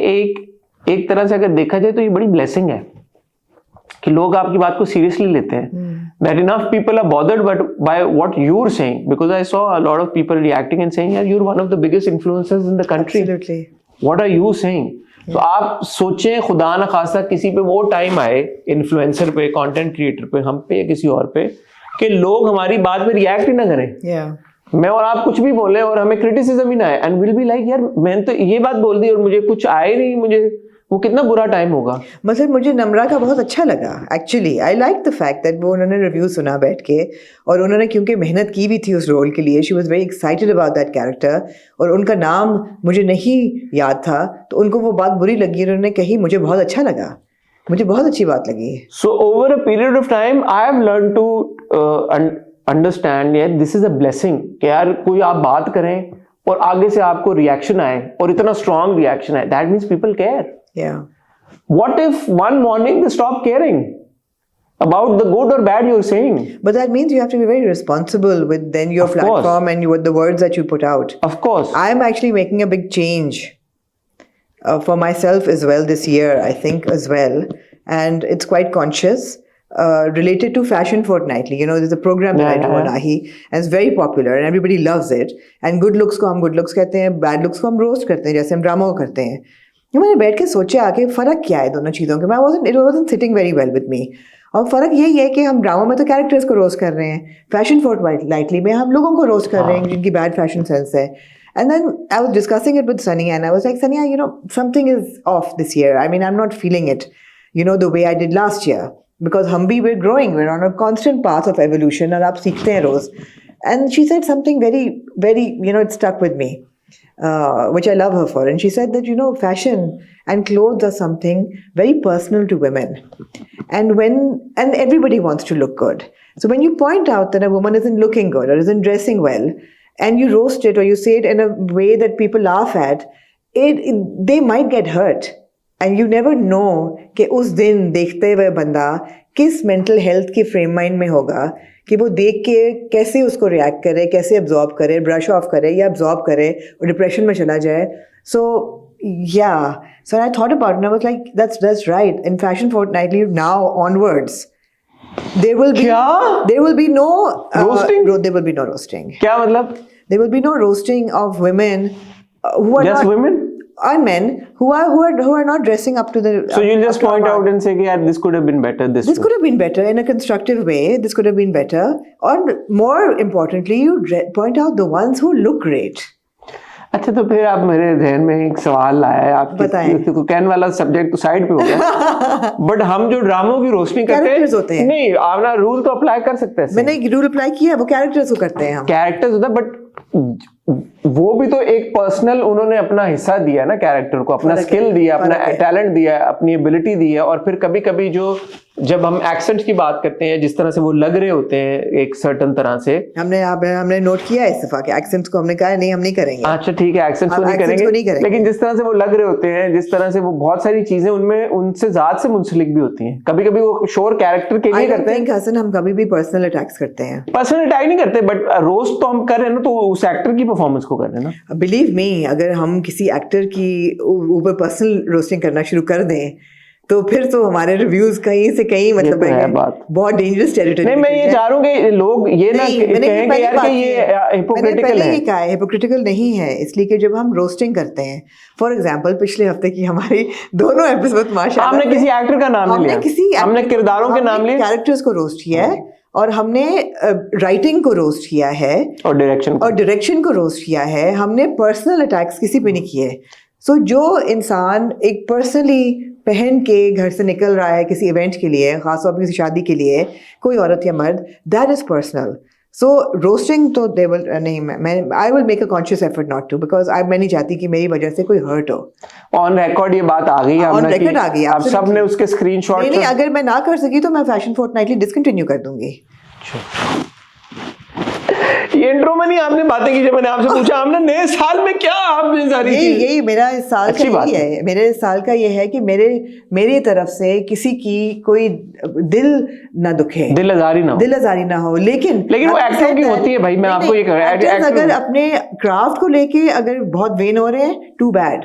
Speaker 1: एक तरह से अगर देखा जाए तो ये बड़ी ब्लेसिंग है कि लोग आपकी बात को सीरियसली लेते हैं. That enough people are bothered by what you're saying, because I saw a lot of people reacting and saying, "Yeah, you're one of the biggest influencers in the country.
Speaker 2: Absolutely.
Speaker 1: What are you saying?" तो आप सोचें खुदा न खासा किसी पे वो time आए, इन्फ्लुएंसर पे, कंटेंट क्रिएटर पे, हम पे या किसी और पे, कि लोग हमारी बात पे रिएक्ट ही ना करें. मैं और आप कुछ भी बोले और हमें क्रिटिसिज्म ही ना आए, एंड विल बी लाइक यार मैंने तो ये बात बोल दी और मुझे कुछ आए नहीं, मुझे वो कितना बुरा टाइम होगा.
Speaker 2: मतलब मुझे नम्रा का बहुत अच्छा लगा actually. I like the fact that वो उन्होंने रिव्यू सुना बैठ के, और उन्होंने क्योंकि मेहनत की भी थी उस रोल के लिए, she was very excited about that character, और उनका नाम मुझे नहीं याद था तो उनको वो बात बुरी लगी और उन्होंने कही. मुझे बहुत अच्छा लगा, मुझे बहुत अच्छी बात लगी.
Speaker 1: So over a period of time I have learn to understand यार दिस इज अ ब्लेसिंग कि यार कोई आप बात करें और आगे से आपको रिएक्शन आए और इतना स्ट्रॉन्ग रिएक्शन आए, that means people care.
Speaker 2: Yeah.
Speaker 1: What if one morning they stop caring about the good or bad you're saying?
Speaker 2: But that means you have to be very responsible with then your platform and with the words that you put out.
Speaker 1: Of course.
Speaker 2: I am actually making a big change for myself as well this year, I think as well. And it's quite conscious, related to Fashion Fortnightly. You know, there's a program that I do on Ahi, and it's very popular and everybody loves it. And good looks को हम good looks कहते हैं, bad looks को हम roast करते हैं, जैसे हम ड्रामा को करते हैं. मैंने बैठ के सोचा आके फ़र्क क्या है दोनों चीज़ों के. It wasn't sitting very well with me. और फ़र्क यही है कि हम ड्रामा में तो कैरेक्टर्स को रोस्ट कर रहे हैं, फैशन फोर्टनाइटली में हम लोगों को रोस्ट कर रहे हैं जिनकी बैड फैशन सेंस है. And then I was discussing it with Sunny and I was like, Sania, you know something is off this year. I mean I am not feeling it, you know, the way I did last year, because हम भी we're growing, we're on a constant path of evolution, और आप सीखते हैं रोज़. And she said something very very, you know, it stuck with me. Which I love her for. And she said that, you know, fashion and clothes are something very personal to women. And everybody wants to look good. So when you point out that a woman isn't looking good or isn't dressing well, and you roast it or you say it in a way that people laugh at, they might get hurt. And you never know कि उस दिन देखते हुए बंदा किस mental health की frame mind में होगा कि वो देख के कैसे उसको रिएक्ट करे, कैसे एब्जॉर्ब करे, ब्रश ऑफ करे या एब्जॉर्ब करे और डिप्रेशन में चला जाए. सो so I thought about it and I was like, that's right. In Fashion Fortnightly now onwards, there will be no
Speaker 1: roasting.
Speaker 2: There will be no roasting.
Speaker 1: क्या मतलब?
Speaker 2: There will be no roasting of women who are
Speaker 1: Just
Speaker 2: not,
Speaker 1: women?
Speaker 2: and men who are not dressing up to the.
Speaker 1: So you'll just
Speaker 2: up to
Speaker 1: point
Speaker 2: our
Speaker 1: out and say, "Yeah, this could have been better. This
Speaker 2: could have been better in a constructive way. This could have been better." Or more importantly, you point out the ones who look great.
Speaker 1: अच्छा, तो फिर आप मेरे ध्यान में एक सवाल लाया है. आप तो कहने वाला सब्जेक्ट तो साइड पे हो गया. बट हम जो ड्रामों की रोशनी करते हैं, नहीं, आप ना रूल तो अप्लाई कर सकते हैं.
Speaker 2: मैंने एक रूल अप्लाई किया, वो कैरेक्टर्स को करते हैं हम.
Speaker 1: कैरेक्टर्स होता है, बट वो भी तो एक पर्सनल उन्होंने अपना हिस्सा दिया ना कैरेक्टर को, अपना स्किल दिया, अपना टैलेंट दिया, अपनी एबिलिटी दी है. और फिर कभी कभी जब हम एक्सेंट की बात करते हैं, जिस तरह से वो लग रहे होते हैं एक सर्टन तरह से,
Speaker 2: हमने नोट किया इस दफा के एक्सेंट्स को हमने कहा नहीं, हम नहीं करेंगे.
Speaker 1: अच्छा ठीक है, एक्सेंट्स को नहीं करेंगे, लेकिन जिस तरह से वो लग रहे होते हैं, जिस तरह से वो बहुत सारी चीजें उनमें उनसे जात से मुंसलिक भी होती हैं. कभी कभी वो शोर कैरेक्टर के लिए करते हैं.
Speaker 2: हसन, हम कभी भी पर्सनल अटैक्स करते हैं.
Speaker 1: पर्सनल अटैक नहीं करते, बट रोस्ट तो हम कर रहे हैं ना, तो उस एक्टर की परफॉर्मेंस को कर रहे हैं ना.
Speaker 2: बिलीव मी, अगर हम किसी एक्टर की ऊपर पर्सनल रोस्टिंग करना शुरू कर दें तो फिर तो हमारे रिव्यूज कहीं से कहीं मतलब बहुत डेंजरस टेरिटरी.
Speaker 1: नहीं, मैं ये चाह रहा हूँ कि लोग ये ना कहें कि यार कि ये हिपोक्रिटिकल है.
Speaker 2: क्या है, हिपोक्रिटिकल नहीं है, इसलिए कि जब हम रोस्टिंग करते हैं, फॉर एग्जांपल पिछले हफ्ते की हमारी दोनों एपिसोड माशाल्लाह,
Speaker 1: हमने किसी एक्टर का नाम नहीं लिया, हमने किरदारों के नाम लिए,
Speaker 2: कैरेक्टर्स को रोस्ट किया है, और हमने राइटिंग को रोस्ट किया है, और डायरेक्शन को रोस्ट किया है. हमने पर्सनल अटैक्स किसी पे नहीं किए. सो जो इंसान एक पर्सनली पहन के घर से निकल रहा है किसी इवेंट के लिए, खासतौर पर किसी शादी के लिए, कोई औरत या मर्द, that is personal. So roasting तो दे विल नहीं, I will make a conscious effort not to, because मैं नहीं चाहती कि मेरी वजह से कोई हर्ट हो.
Speaker 1: ऑन रिकॉर्ड ये बात आ गई,
Speaker 2: ऑन रिकॉर्ड आ गई,
Speaker 1: आप सब ने उसके स्क्रीनशॉट.
Speaker 2: नहीं, अगर मैं ना कर सकी तो मैं फैशन फोर्टनाइटली डिसकंटिन्यू कर दूंगी.
Speaker 1: ये इंट्रो में नहीं आपने बातें की, जब मैंने आपसे पूछा आपने नए साल में क्या आपने सारी
Speaker 2: यही मेरा इस साल का यही है, मेरे इस साल का ये है कि मेरी तरफ से किसी की कोई दिल ना दुखे, दिल आजारी ना हो. लेकिन
Speaker 1: वो एक्टर की होती है भाई. मैं आपको ये कह रहा हूं,
Speaker 2: अगर अपने क्राफ्ट को लेके अगर बहुत वेन हो रहे हैं, टू बैड.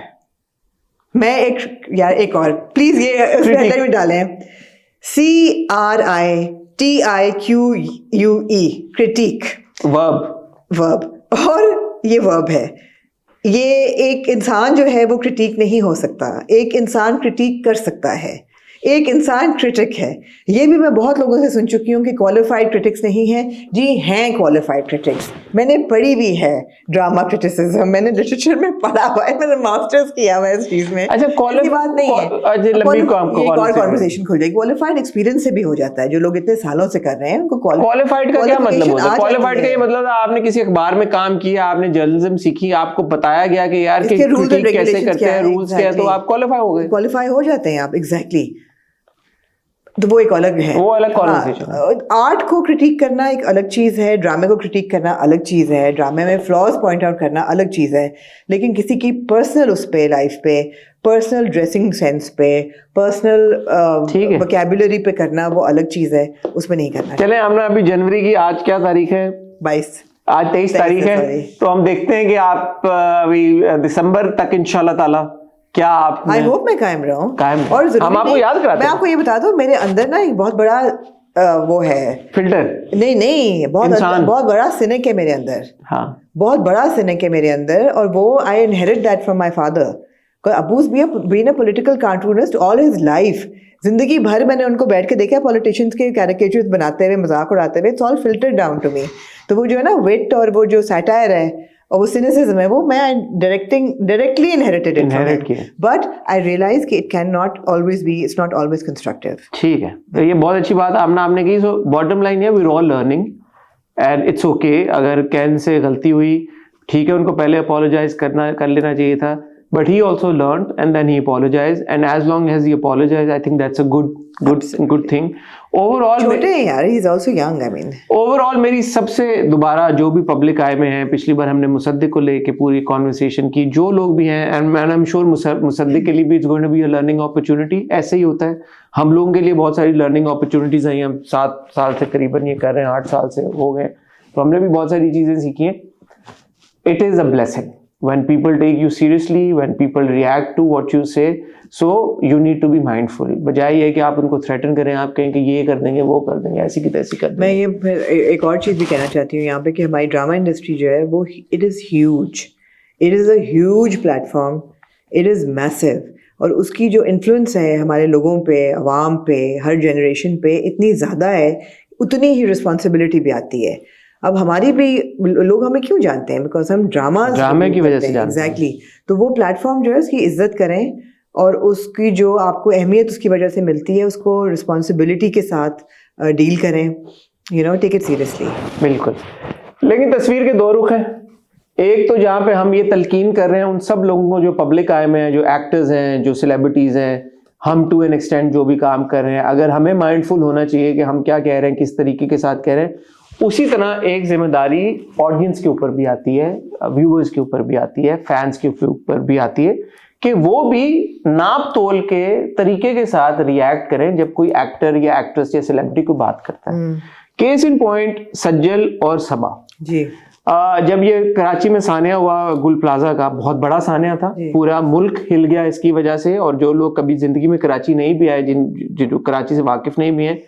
Speaker 2: मैं एक और प्लीज ये हेडलाइन में डालें, CRITIQUE, क्रिटिक, वर्ब, और ये वर्ब है. ये एक इंसान जो है वो क्रिटिक नहीं हो सकता. एक इंसान क्रिटिक कर सकता है, एक इंसान क्रिटिक है. ये भी मैं बहुत लोगों से सुन चुकी हूँ कि क्वालिफाइड क्रिटिक्स नहीं हैं. जी हैं क्वालिफाइड क्रिटिक्स. मैंने पढ़ी भी है ड्रामा क्रिटिसिज्म, मैंने लिटरेचर में पढ़ा हुआ है, मैंने मास्टर्स किया हुआ है इस चीज में.
Speaker 1: अच्छा,
Speaker 2: ऐसी बात नहीं है. एक और कॉन्वर्सेशन खुल जाएगी. क्वालिफाइड एक्सपीरियंस से भी हो जाता है. जो लोग इतने सालों से कर रहे हैं उनको
Speaker 1: क्वालिफाइड का क्या मतलब होता है? क्वालिफाइड का ये मतलब आपने किसी अखबार में काम किया, आपने जर्नलिज्म सीखी, आपको बताया गया कि यार कि क्रिटिक कैसे करते हैं, रूल्स क्या है, तो आप क्वालिफाई हो गए,
Speaker 2: क्वालिफाई हो जाते हैं आप. एग्जैक्टली. तो वो एक अलग है,
Speaker 1: वो अलग कॉन्वर्सेशन.
Speaker 2: आर्ट को क्रिटिक करना एक अलग चीज़ है, ड्रामे को क्रिटिक करना अलग चीज़ है, ड्रामे में फ्लॉज पॉइंट आउट करना अलग चीज़ है. लेकिन किसी की पर्सनल उस पे, लाइफ पे, पर्सनल ड्रेसिंग सेंस पे, पर्सनल वोकैबुलरी पे करना वो अलग चीज़ है, उसमें नहीं करना.
Speaker 1: चले, हमने अभी जनवरी की, आज क्या तारीख है?
Speaker 2: 22.
Speaker 1: आज 23 तारीख है. तो हम देखते हैं कि आप अभी दिसंबर तक इंशाल्लाह ताला क्या आप,
Speaker 2: आई होप मैं कायम रहूं.
Speaker 1: और हम आपको याद कराते हैं.
Speaker 2: मैं आपको ये बता दूं, मेरे अंदर ना एक बहुत बड़ा वो है फिल्टर. नहीं, बहुत बड़ा सिनिक है मेरे अंदर. हाँ, बहुत बड़ा सिनिक है मेरे अंदर. और वो I inherit that from my father. अबूज been a political cartoonist all his life. जिंदगी भर मैंने उनको बैठ के देखा पॉलिटिशियंस के कैरिकेचर्स बनाते हुए, मजाक उड़ाते हुए. It's all filtered down to me. तो वो जो है ना विट और वो जो सैटायर है और वो सिनिसिज्म है, वो मैं directly inherited it from him. But I realise कि it can not always be, it's not always constructive.
Speaker 1: ठीक है, तो ये बहुत अच्छी बात आपने की. सो बॉटम लाइन है, we are all learning and it's okay. अगर कैन से गलती हुई, ठीक है, उनको पहले अपोलोजाइज कर लेना चाहिए था. But he also learned and then he apologized, and as long as he apologized, I think that's a good good thing overall.
Speaker 2: छोटे हैं यार, he is also young, I mean
Speaker 1: overall मेरी सबसे दोबारा जो भी पब्लिक आए में है, पिछली बार हमने मुसद्दिक को लेके पूरी कॉन्वर्सेशन की, जो लोग भी हैं, and I am sure Musaddiq के लिए भी it's going to be a learning opportunity. ऐसे ही होता है, हम लोगों के लिए बहुत सारी लर्निंग अपॉर्चुनिटीज आई। हम 7 साल से करीबन ये कर रहे हैं, 8 साल से हो गए, तो हमने भी बहुत सारी चीजें सीखी हैं। It is a blessing when people take you seriously, when people react to what you say, so you need to be mindful। बजाय ये कि आप उनको थ्रेटन करें, आप कहें कि ये कर देंगे, वो कर देंगे, ऐसी की तैसी कर देंगे।
Speaker 2: मैं ये फिर एक और चीज़ भी कहना चाहती हूँ यहाँ पे कि हमारी ड्रामा इंडस्ट्री जो है वो it is a huge platform, it is massive, और उसकी जो इन्फ्लुएंस है हमारे लोगों पे, अवाम पे, हर जनरेशन पे इतनी ज़्यादा है, उतनी ही रिस्पॉन्सिबिलिटी भी आती है। अब हमारी भी लोग हमें क्यों जानते हैं, बिकॉज हम ड्रामे
Speaker 1: की वजह से जानते हैं।
Speaker 2: एग्जैक्टली। तो वो प्लेटफॉर्म जो है उसकी इज्जत करें, और उसकी जो आपको अहमियत उसकी वजह से मिलती है उसको रिस्पॉन्सिबिलिटी के साथ डील करें, you know, take it seriously.
Speaker 1: बिल्कुल। लेकिन तस्वीर के दो रुख हैं। एक तो जहाँ पे हम ये तलकीन कर रहे हैं उन सब लोगों को जो पब्लिक आए में हैं, जो एक्टर्स हैं, जो सेलिब्रिटीज़ हैं, हम टू एन एक्सटेंट जो भी काम कर रहे हैं, अगर हमें माइंडफुल होना चाहिए कि हम क्या कह रहे हैं, किस तरीके के साथ कह रहे हैं, उसी तरह एक जिम्मेदारी ऑडियंस के ऊपर भी आती है, व्यूअर्स के ऊपर भी आती है, फैंस के ऊपर भी आती है कि वो भी नाप तोल के तरीके के साथ रिएक्ट करें जब कोई एक्टर या एक्ट्रेस या सेलिब्रिटी को बात करता है। केस इन पॉइंट सज्जल और सबा
Speaker 2: जी।
Speaker 1: जब ये कराची में सानिया हुआ, गुल प्लाजा का बहुत बड़ा सानिया था, पूरा मुल्क हिल गया इसकी वजह से, और जो लोग कभी जिंदगी में कराची नहीं भी आए, जो कराची से वाकिफ नहीं भी हैं,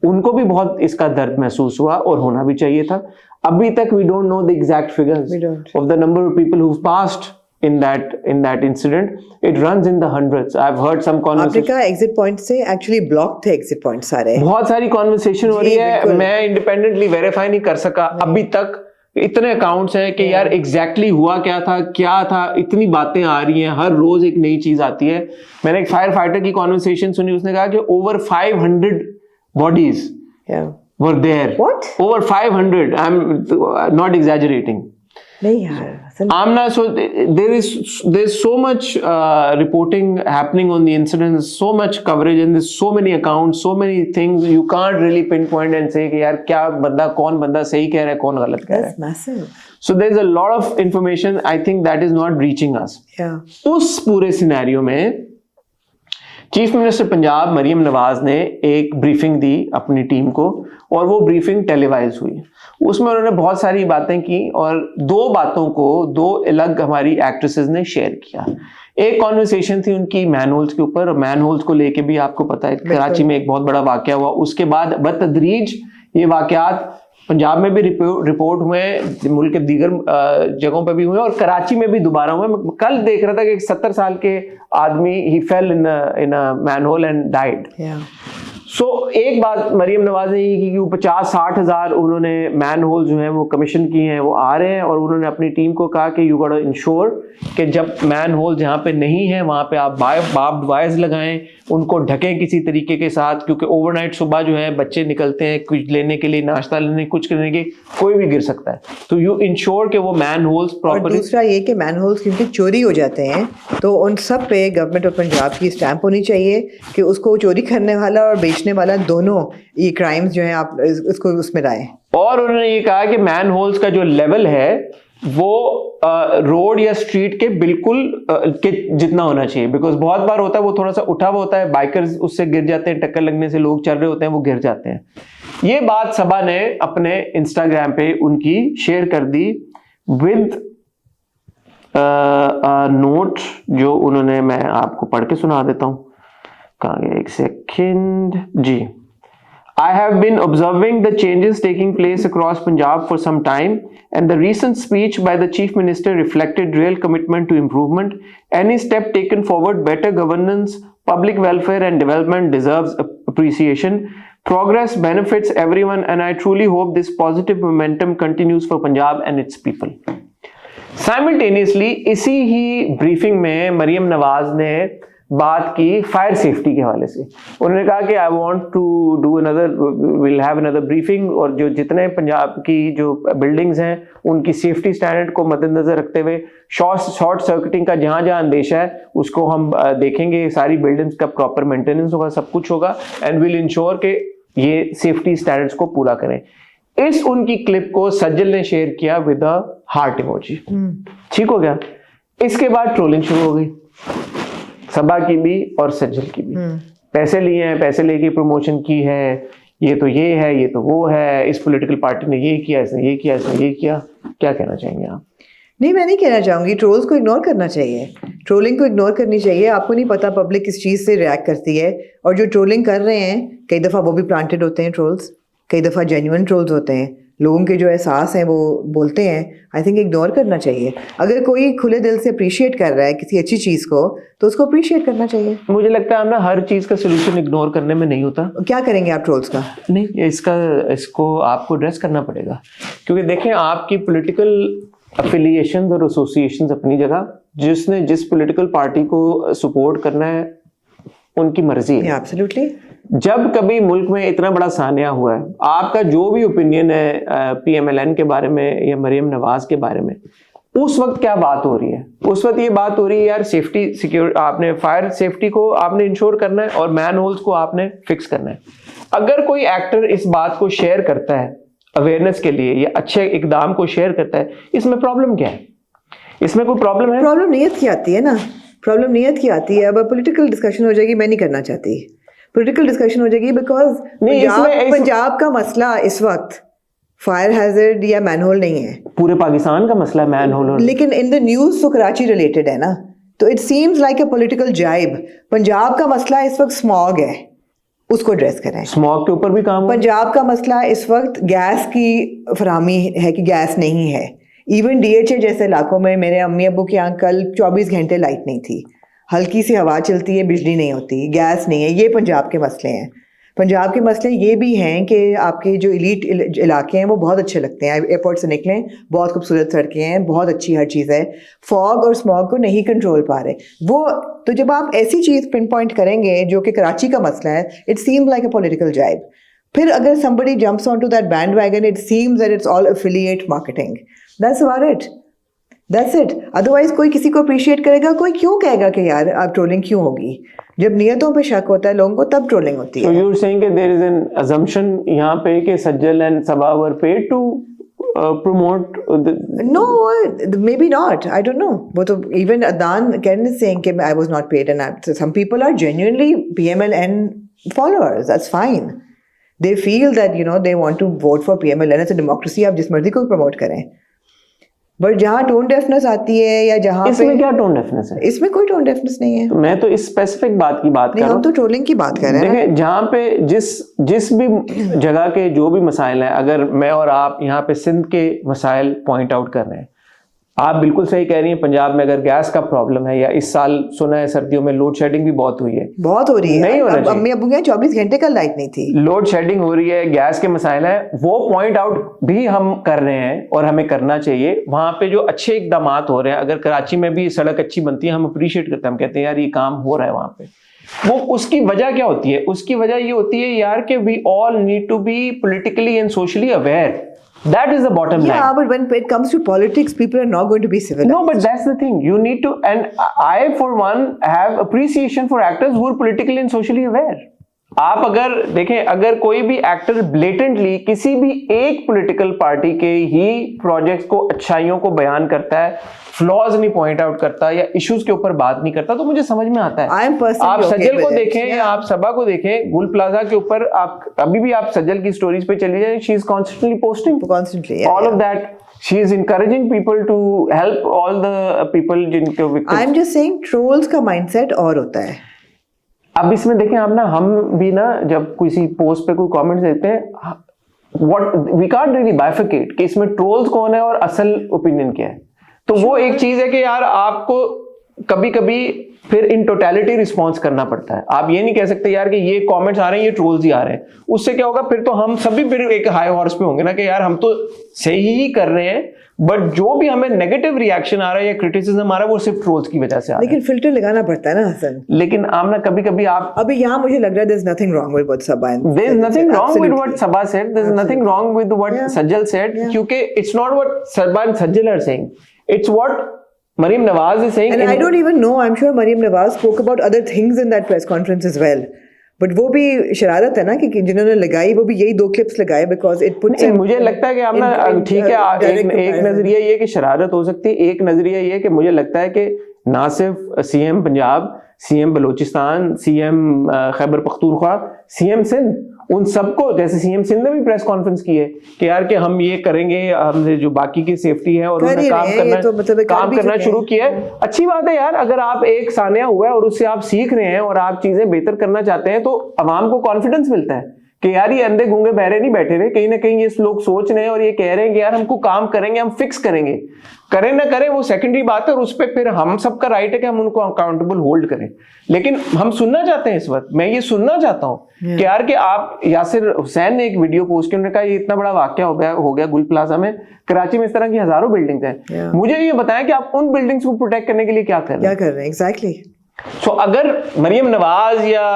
Speaker 1: उनको भी बहुत इसका दर्द महसूस हुआ, और होना भी चाहिए था। अभी तक we don't know the exact figures of the number of people who passed in that incident. It runs in the hundreds. I've heard some conversation.
Speaker 2: आपने कहा एग्जिट पॉइंट से एक्चुअली ब्लॉक थे एग्जिट पॉइंट सारे,
Speaker 1: बहुत सारी conversation हो रही है, मैं इंडिपेंडेंटली वेरीफाई नहीं कर सका अभी तक। इतने अकाउंट्स हैं कि यार एग्जैक्टली हुआ क्या था, इतनी बातें आ रही हैं, हर रोज एक नई चीज आती है। मैंने एक फायर फाइटर की कॉन्वर्सेशन सुनी, उसने कहा कि over 500 bodies were there.
Speaker 2: What?
Speaker 1: Over 500. I'm not exaggerating.
Speaker 2: नहीं यार,
Speaker 1: Amna, so there's so much reporting happening on the incidents, so much coverage, and there's so many accounts, so many things you can't really pinpoint and say कि यार क्या कौन बंदा सही कह रहा है, कौन गलत कह रहा है।
Speaker 2: That's massive.
Speaker 1: So there's a lot of information, I think, that is not reaching us.
Speaker 2: Yeah.
Speaker 1: उस पूरे सिनेरियो में चीफ मिनिस्टर पंजाब मरियम नवाज ने एक ब्रीफिंग दी अपनी टीम को, और वो ब्रीफिंग टेलीवाइज हुई। उसमें उन्होंने बहुत सारी बातें की, और दो बातों को दो अलग हमारी एक्ट्रेसेस ने शेयर किया। एक कॉन्वर्सेशन थी उनकी मैनहोल्स के ऊपर, और मैनहोल्स को लेके भी आपको पता है कराची में एक बहुत बड़ा वाकया हुआ। उसके बाद बतदरीज ये वाकयात पंजाब में भी रिपोर्ट हुए, मुल्क के दीगर जगहों पे भी हुए, और कराची में भी दोबारा हुए। मैं कल देख रहा था कि एक 70 साल के आदमी ही fell in a manhole and died. So एक बात मरियम नवाज ने ये की कि 50-60 हज़ार उन्होंने मैन होल जो हैं वो कमीशन किए हैं, वो आ रहे हैं, और उन्होंने अपनी टीम को कहा कि यू गॉट टू इंश्योर कि जब मैन होल जहाँ पे नहीं है वहाँ पे आप बार्ब्ड वायर्स लगाएं, उनको ढकें किसी तरीके के साथ, क्योंकि ओवरनाइट सुबह जो है बच्चे निकलते हैं कुछ लेने के लिए, नाश्ता लेने, कुछ करने के, कोई भी गिर सकता है। तो यू इंश्योर कि वो मैन होल्स प्रॉपर्ली।
Speaker 2: दूसरा ये कि मैन होल्स क्योंकि चोरी हो जाते हैं, तो उन सब पे गवर्नमेंट ऑफ पंजाब की स्टैंप होनी चाहिए कि उसको चोरी करने वाला और बेचने वाला दोनों ये क्राइम्स जो है आप इसको उसमें लाएं।
Speaker 1: और उन्होंने ये कहा कि मैन होल्स का जो लेवल है वो रोड या स्ट्रीट के बिल्कुल के जितना होना चाहिए, बिकॉज बहुत बार होता है वो थोड़ा सा उठा हुआ होता है, बाइकर्स उससे गिर जाते हैं, टक्कर लगने से लोग चल रहे होते हैं वो गिर जाते हैं। ये बात सबा ने अपने इंस्टाग्राम पे उनकी शेयर कर दी विद नोट जो उन्होंने, मैं आपको पढ़ के सुना देता हूं। कहाँ गया, एक सेकेंड जी। I have been observing the changes taking place across Punjab for some time, and the recent speech by the Chief Minister reflected real commitment to improvement. Any step taken forward, better governance, public welfare and development deserves appreciation. Progress benefits everyone, and I truly hope this positive momentum continues for Punjab and its people. Simultaneously, इसी ही briefing में मरियम नवाज ने बात की fire safety के हवाले से। उन्होंने कहा कि I want to do another, will have another briefing, और जो जितने पंजाब की जो बिल्डिंग्स हैं उनकी सेफ्टी स्टैंडर्ड को मद्देनजर रखते हुए शॉर्ट सर्किटिंग का जहां जहां अंदेशा है उसको हम देखेंगे, सारी बिल्डिंग्स का प्रॉपर मेंटेनेंस होगा, सब कुछ होगा, एंड विल इंश्योर के ये सेफ्टी स्टैंडर्ड्स को पूरा करें। इस उनकी क्लिप को सज्जल ने शेयर किया विद अ हार्ट इमोजी। ठीक हो गया। इसके बाद ट्रोलिंग शुरू हो गई, सबा की भी और सज्जल की भी। पैसे लिए हैं, पैसे लेके प्रमोशन की है, ये तो ये है, ये तो वो है, इस पॉलिटिकल पार्टी ने ये किया, इसने ये किया, इसने ये किया। क्या कहना चाहेंगे आप?
Speaker 2: नहीं, मैं नहीं कहना चाहूँगी, ट्रोल्स को इग्नोर करना चाहिए, ट्रोलिंग को इग्नोर करनी चाहिए। आपको नहीं पता पब्लिक किस चीज़ से रिएक्ट करती है, और जो ट्रोलिंग कर रहे हैं कई दफ़ा वो भी प्लांटेड होते हैं ट्रोल्स, कई दफ़ा जेन्युइन ट्रोल्स होते हैं, लोगों के जो एहसास हैं वो बोलते हैं। आई थिंक इग्नोर करना चाहिए। अगर कोई खुले दिल से अप्रिशिएट कर रहा है किसी अच्छी चीज़ को तो उसको अप्रिशिएट करना चाहिए।
Speaker 1: मुझे लगता है हम ना हर चीज़ का सोल्यूशन इग्नोर करने में नहीं होता।
Speaker 2: क्या करेंगे आप ट्रोल्स का?
Speaker 1: नहीं, इसको आपको एड्रेस करना पड़ेगा, क्योंकि देखें आपकी पॉलिटिकल अफिलिएशंस और एसोसिएशंस अपनी जगह, जिसने जिस पॉलिटिकल पार्टी को सपोर्ट करना है उनकी मर्जी है।
Speaker 2: एब्सोल्युटली।
Speaker 1: जब कभी मुल्क में इतना बड़ा सानिया हुआ है, आपका जो भी ओपिनियन है PMLN के बारे में या मरियम नवाज के बारे में, उस वक्त क्या बात हो रही है? उस वक्त ये बात हो रही है यार सेफ्टी सिक्योर, आपने फायर सेफ्टी को आपने इंश्योर करना है और मैन होल्स को आपने फिक्स करना है। अगर कोई एक्टर इस बात को शेयर करता है अवेयरनेस के लिए या अच्छे इकदाम को शेयर करता है, इसमें प्रॉब्लम क्या है? इसमें कोई प्रॉब्लम है?
Speaker 2: प्रॉब्लम नीयत की आती है ना, प्रॉब्लम नीयत की आती है। अब पॉलिटिकल डिस्कशन हो जाएगी, मैं नहीं करना चाहती पॉलिटिकल डिस्कशन हो जाएगी, बिकॉज पंजाब का मसला इस वक्त फायर हैजर्ड या मैनहोल नहीं है,
Speaker 1: पूरे पाकिस्तान का मसला है मैनहोल।
Speaker 2: लेकिन इन द न्यूज तो कराची रिलेटेड है ना, तो it seems like a political जाइब। पंजाब का मसला इस वक्त स्मॉग है, उसको एड्रेस करें।
Speaker 1: स्मॉग के ऊपर भी काम।
Speaker 2: पंजाब का मसला इस वक्त गैस की फराहमी है कि गैस नहीं है। इवन DHA जैसे इलाकों में मेरे अम्मी अब्बू के यहाँ कल 24 घंटे लाइट नहीं थी, हल्की सी हवा चलती है, बिजली नहीं होती, गैस नहीं है। ये पंजाब के मसले हैं। पंजाब के मसले ये भी हैं कि आपके जो इलीट इलाके हैं वो बहुत अच्छे लगते हैं, एयरपोर्ट से निकलें बहुत खूबसूरत सड़कें हैं, बहुत अच्छी हर चीज़ है, फॉग और स्मॉग को नहीं कंट्रोल पा रहे वो। तो जब आप ऐसी चीज़ पिन पॉइंट करेंगे जो कि कराची का मसला है, it seems like a political जाइब। फिर अगर somebody jumps onto that bandwagon, it seems that it's all affiliate marketing. That's about it. That's it. Otherwise कोई किसी को अप्रिशिएट करेगा, कोई क्यों कहेगा कि यार अब ट्रोलिंग क्यों होगी? जब नियतों पे शक होता है लोगों को तब ट्रोलिंग होती है।
Speaker 1: So you're saying that there is an assumption यहाँ पे कि सज्जल and Saba were paid to promote the...
Speaker 2: No, maybe not. I don't know. वो तो even Adnan Karen is saying कि I was not paid, and some people are genuinely PMLN followers. That's fine. They feel that they want to vote for PMLN. It's a democracy. आप जिस मर्जी को promote करें। But जहाँ tone deafness आती है या जहाँ
Speaker 1: इसमें क्या टोन डेफनेस है?
Speaker 2: इसमें कोई टोन डेफनेस नहीं है।
Speaker 1: तो मैं तो इस स्पेसिफिक बात की बात कर रहा हूँ।
Speaker 2: हम तो ट्रोलिंग की बात कर रहे हैं।
Speaker 1: देखिए जहाँ पे जिस भी जगह के जो भी मसाइल हैं, अगर मैं और आप यहाँ पे सिंध के मसाइल पॉइंट आउट कर रहे हैं, आप बिल्कुल सही कह रही हैं। पंजाब में अगर गैस का प्रॉब्लम है, या इस साल सुना है सर्दियों में लोड शेडिंग भी बहुत हुई है,
Speaker 2: बहुत हो रही है।
Speaker 1: नहीं होना चाहिए।
Speaker 2: अम्मी अब्बू के 24 घंटे का लाइट नहीं थी,
Speaker 1: लोड शेडिंग हो रही है, गैस के मसाइल हैं, वो पॉइंट आउट भी हम कर रहे हैं और हमें करना चाहिए। वहां पे जो अच्छे इकदाम हो रहे हैं, अगर कराची में भी सड़क अच्छी बनती है, हम अप्रिशिएट करते हैं, हम कहते हैं यार ये काम हो रहा है वहां पे। वो उसकी वजह क्या होती है? उसकी वजह ये होती है यार कि we all need to be politically and socially aware. That is the bottom line.
Speaker 2: Yeah, but when it comes to politics, people are not going to be civilized.
Speaker 1: No, but that's the thing. You need to, and I, for one, have appreciation for actors who are politically and socially aware. आप अगर देखें, अगर कोई भी actor blatantly किसी भी एक political party के ही प्रोजेक्ट्स को, अच्छाइयों को बयान करता है, फ्लॉज नहीं पॉइंट आउट करता या इश्यूज के ऊपर बात नहीं करता, तो मुझे समझ में आता है। आप सज्जल को देखें या आप सबा को देखें, गुल प्लाजा के ऊपर आप अभी भी आप सज्जल की स्टोरीज पे चली जाए, she is constantly posting all of that. She is encouraging people to help all the people जिनके victims.
Speaker 2: I'm just saying trolls का mindset और होता है।
Speaker 1: अब इसमें देखें आप ना, हम भी ना जब किसी पोस्ट पे कोई कमेंट देते हैं, what we can't really bifurcate कि इसमें ट्रोल्स कौन है और असल ओपिनियन क्या है। तो वो एक चीज है कि यार आपको कभी कभी फिर इन टोटलिटी रिस्पॉन्स करना पड़ता है। आप ये नहीं कह सकते यार कि ये कमेंट्स आ रहे हैं, ये ट्रोल्स ही आ रहे हैं। उससे क्या होगा, फिर तो हम सभी फिर एक हाई हॉर्स पे होंगे ना कि यार हम तो सही ही कर रहे हैं, बट जो भी हमें नेगेटिव रिएक्शन आ रहा है या क्रिटिसिज्म आ रहा है वो सिर्फ ट्रोल्स की वजह से आ रहा है।
Speaker 2: लेकिन फिल्टर लगाना पड़ता है ना हसन।
Speaker 1: लेकिन आमना कभी कभी आप
Speaker 2: अभी यहाँ मुझे लग रहा है there's nothing wrong with what Sabha said.
Speaker 1: There is nothing wrong with what
Speaker 2: Absolutely.
Speaker 1: Sabha said. There is nothing wrong with what
Speaker 2: Yeah.
Speaker 1: Sajjal said.
Speaker 2: Yeah.
Speaker 1: क्योंकि it's not what Sabha and Sajjal are saying. It's what Maryam Nawaz is saying.
Speaker 2: And I don't even know, I'm sure Maryam Nawaz spoke about other things in that press conference as well. But वो भी शरारत है ना कि जिन्होंने लगाई वो भी यही 2 क्लिप्स लगाए because it puts
Speaker 1: नहीं, मुझे लगता है कि हम ना ठीक है एक नजरिया ये कि शरारत हो सकती है, एक नजरिया ये कि मुझे लगता है कि ना सिर्फ CM Punjab, CM Balochistan, CM Khyber Pakhtunkhwa, CM Sindh, उन सबको जैसे सीएम सिंध ने भी प्रेस कॉन्फ्रेंस की है कि यार कि हम ये करेंगे, हमने जो बाकी की सेफ्टी है और उन्होंने काम करना शुरू किया है। अच्छी बात है यार, अगर आप एक सानिया हुआ है और उससे आप सीख रहे हैं और आप चीजें बेहतर करना चाहते हैं तो अवाम को कॉन्फिडेंस मिलता है कि यार ये अंधे गूंगे बहरे नहीं बैठे रहे, कहीं ना कहीं ये लोग सोच रहे हैं और ये कह रहे हैं कि यार हमको काम करेंगे, हम फिक्स करेंगे। करें ना करें वो सेकेंडरी बात है और उस पर फिर हम सबका राइट है कि हम उनको अकाउंटेबल होल्ड करें। लेकिन हम सुनना चाहते हैं इस वक्त, मैं ये सुनना चाहता हूँ कि यार कि आप, यासिर हुसैन ने एक वीडियो पोस्ट किया, उन्होंने कहा ये इतना बड़ा वाकया हो गया गुल प्लाजा में, कराची में इस तरह की हजारों बिल्डिंग्स हैं, मुझे ये बताएं कि आप उन बिल्डिंग्स को प्रोटेक्ट करने के लिए क्या कर रहे हैं?
Speaker 2: एग्जैक्टली।
Speaker 1: सो अगर मरियम नवाज या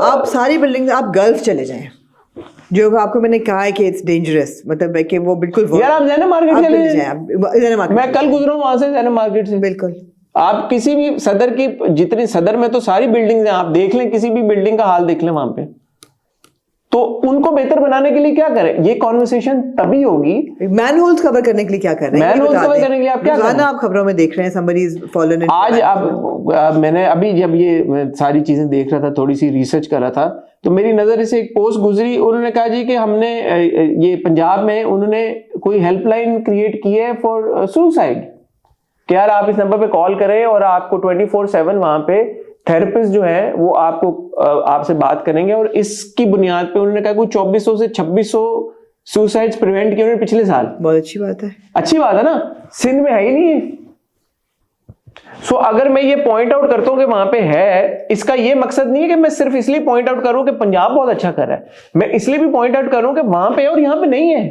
Speaker 2: आप सारी बिल्डिंग, आप गल्फ चले जाएं, जो आपको मैंने कहा है कि इट्स डेंजरस, मतलब है कि वो बिल्कुल
Speaker 1: यार आप ज़ैनब मार्केट चले
Speaker 2: जाएं,
Speaker 1: मैं कल गुजरा हूं वहां से ज़ैनब मार्केट से,
Speaker 2: बिल्कुल
Speaker 1: आप किसी भी सदर की, जितनी सदर में तो सारी बिल्डिंग्स हैं, आप देख लें किसी भी बिल्डिंग का हाल देख लें वहां पे, तो उनको बेहतर बनाने के लिए क्या करें? ये कॉन्वर्सेशन तभी होगी।
Speaker 2: मैनहोल्स कवर करने के लिए क्या कर रहे हैं?
Speaker 1: मैनहोल्स कवर करने के लिए आप क्या कर रहे हैं?
Speaker 2: आप खबरों में देख रहे हैं somebody is fallen into
Speaker 1: आज अब मैंने अभी जब ये सारी चीजें देख रहा था, थोड़ी सी रिसर्च कर रहा था, तो मेरी नजर से एक पोस्ट गुजरी, उन्होंने कहा जी कि हमने ये पंजाब में उन्होंने कोई हेल्पलाइन क्रिएट की है फॉर सुसाइड, कि यार आप इस नंबर पे कॉल करें और आपको 24/7 वहां पे थेरेपिस्ट जो है वो आपको आपसे बात करेंगे। और इसकी बुनियाद पे उन्होंने कहा कोई 2400 से 2600 सुसाइड्स प्रिवेंट किए उन्होंने पिछले साल।
Speaker 2: बहुत अच्छी बात है,
Speaker 1: अच्छी बात है ना, सिंध में है ही नहीं है। सो अगर मैं ये पॉइंट आउट करता हूं कि वहां पे है, इसका ये मकसद नहीं है कि मैं सिर्फ इसलिए पॉइंट आउट करूं कि पंजाब बहुत अच्छा कर रहा है, मैं इसलिए भी पॉइंट आउट करूं कि वहां पे और यहां पे नहीं है,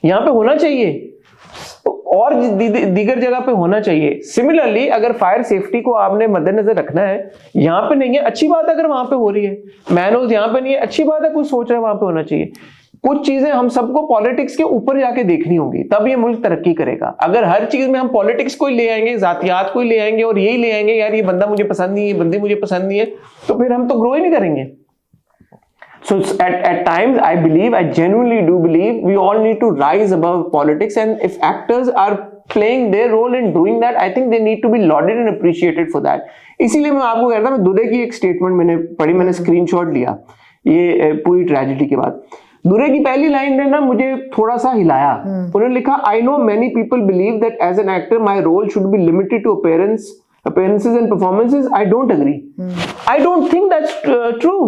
Speaker 1: यहां पे होना चाहिए और दीगर जगह पे होना चाहिए। सिमिलरली अगर फायर सेफ्टी को आपने मद्देनजर रखना है, यहां पे नहीं है, अच्छी बात है, अगर वहां पे हो रही है, मैनहोल्स यहां पे नहीं है, अच्छी बात है, कुछ सोच रहा है वहां पे होना चाहिए। कुछ चीजें हम सबको पॉलिटिक्स के ऊपर जाके देखनी होंगी, तब ये मुल्क तरक्की करेगा। अगर हर चीज में हम पॉलिटिक्स को ही ले आएंगे, जातियात को ही ले आएंगे और यही ले आएंगे, यार ये बंदा मुझे पसंद नहीं है, ये बंदी मुझे पसंद नहीं है, तो फिर हम तो ग्रो ही नहीं करेंगे। So at times I believe, I genuinely do believe, we all need to rise above politics, and if actors are playing their role in doing that, I think they need to be lauded and appreciated for that. इसीलिए मैं आपको कह रहा था, मैं दुरे की एक statement मैंने पढ़ी, मैंने स्क्रीनशॉट लिया ये पूरी ट्रेजेडी के बाद। दुरे की पहली लाइन ने ना मुझे थोड़ा सा हिलाया। उन्होंने लिखा, I know many people believe that as an actor my role should be limited to appearances and performances. I don't agree. I don't think that's true.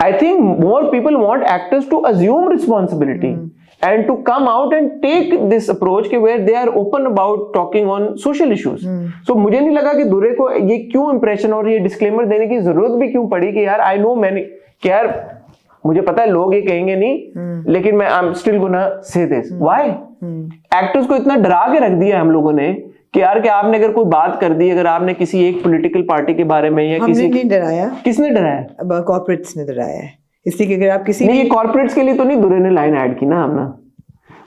Speaker 1: I think more people want actors to assume responsibility and to come out and take this approach where they are open about talking on social issues. So मुझे नहीं लगा कि दुरे को ये क्यों impression और ये disclaimer देने की जरूरत भी क्यों पड़ी कि यार I know many, कि यार मुझे पता है लोग ये कहेंगे नहीं, लेकिन मैं I'm still gonna say this. Why? Actors को इतना डरा के रख दिया हम लोगों ने कि यार कि आपने अगर कोई बात कर दी, अगर आपने किसी एक पॉलिटिकल पार्टी के बारे में या किसी,
Speaker 2: नहीं डराया,
Speaker 1: किसने डराया?
Speaker 2: कॉर्पोरेट्स ने डराया है, इसलिए कि अगर आप किसी
Speaker 1: नहीं, ये कॉर्पोरेट्स के लिए तो नहीं दुरे ने लाइन ऐड की ना, हमने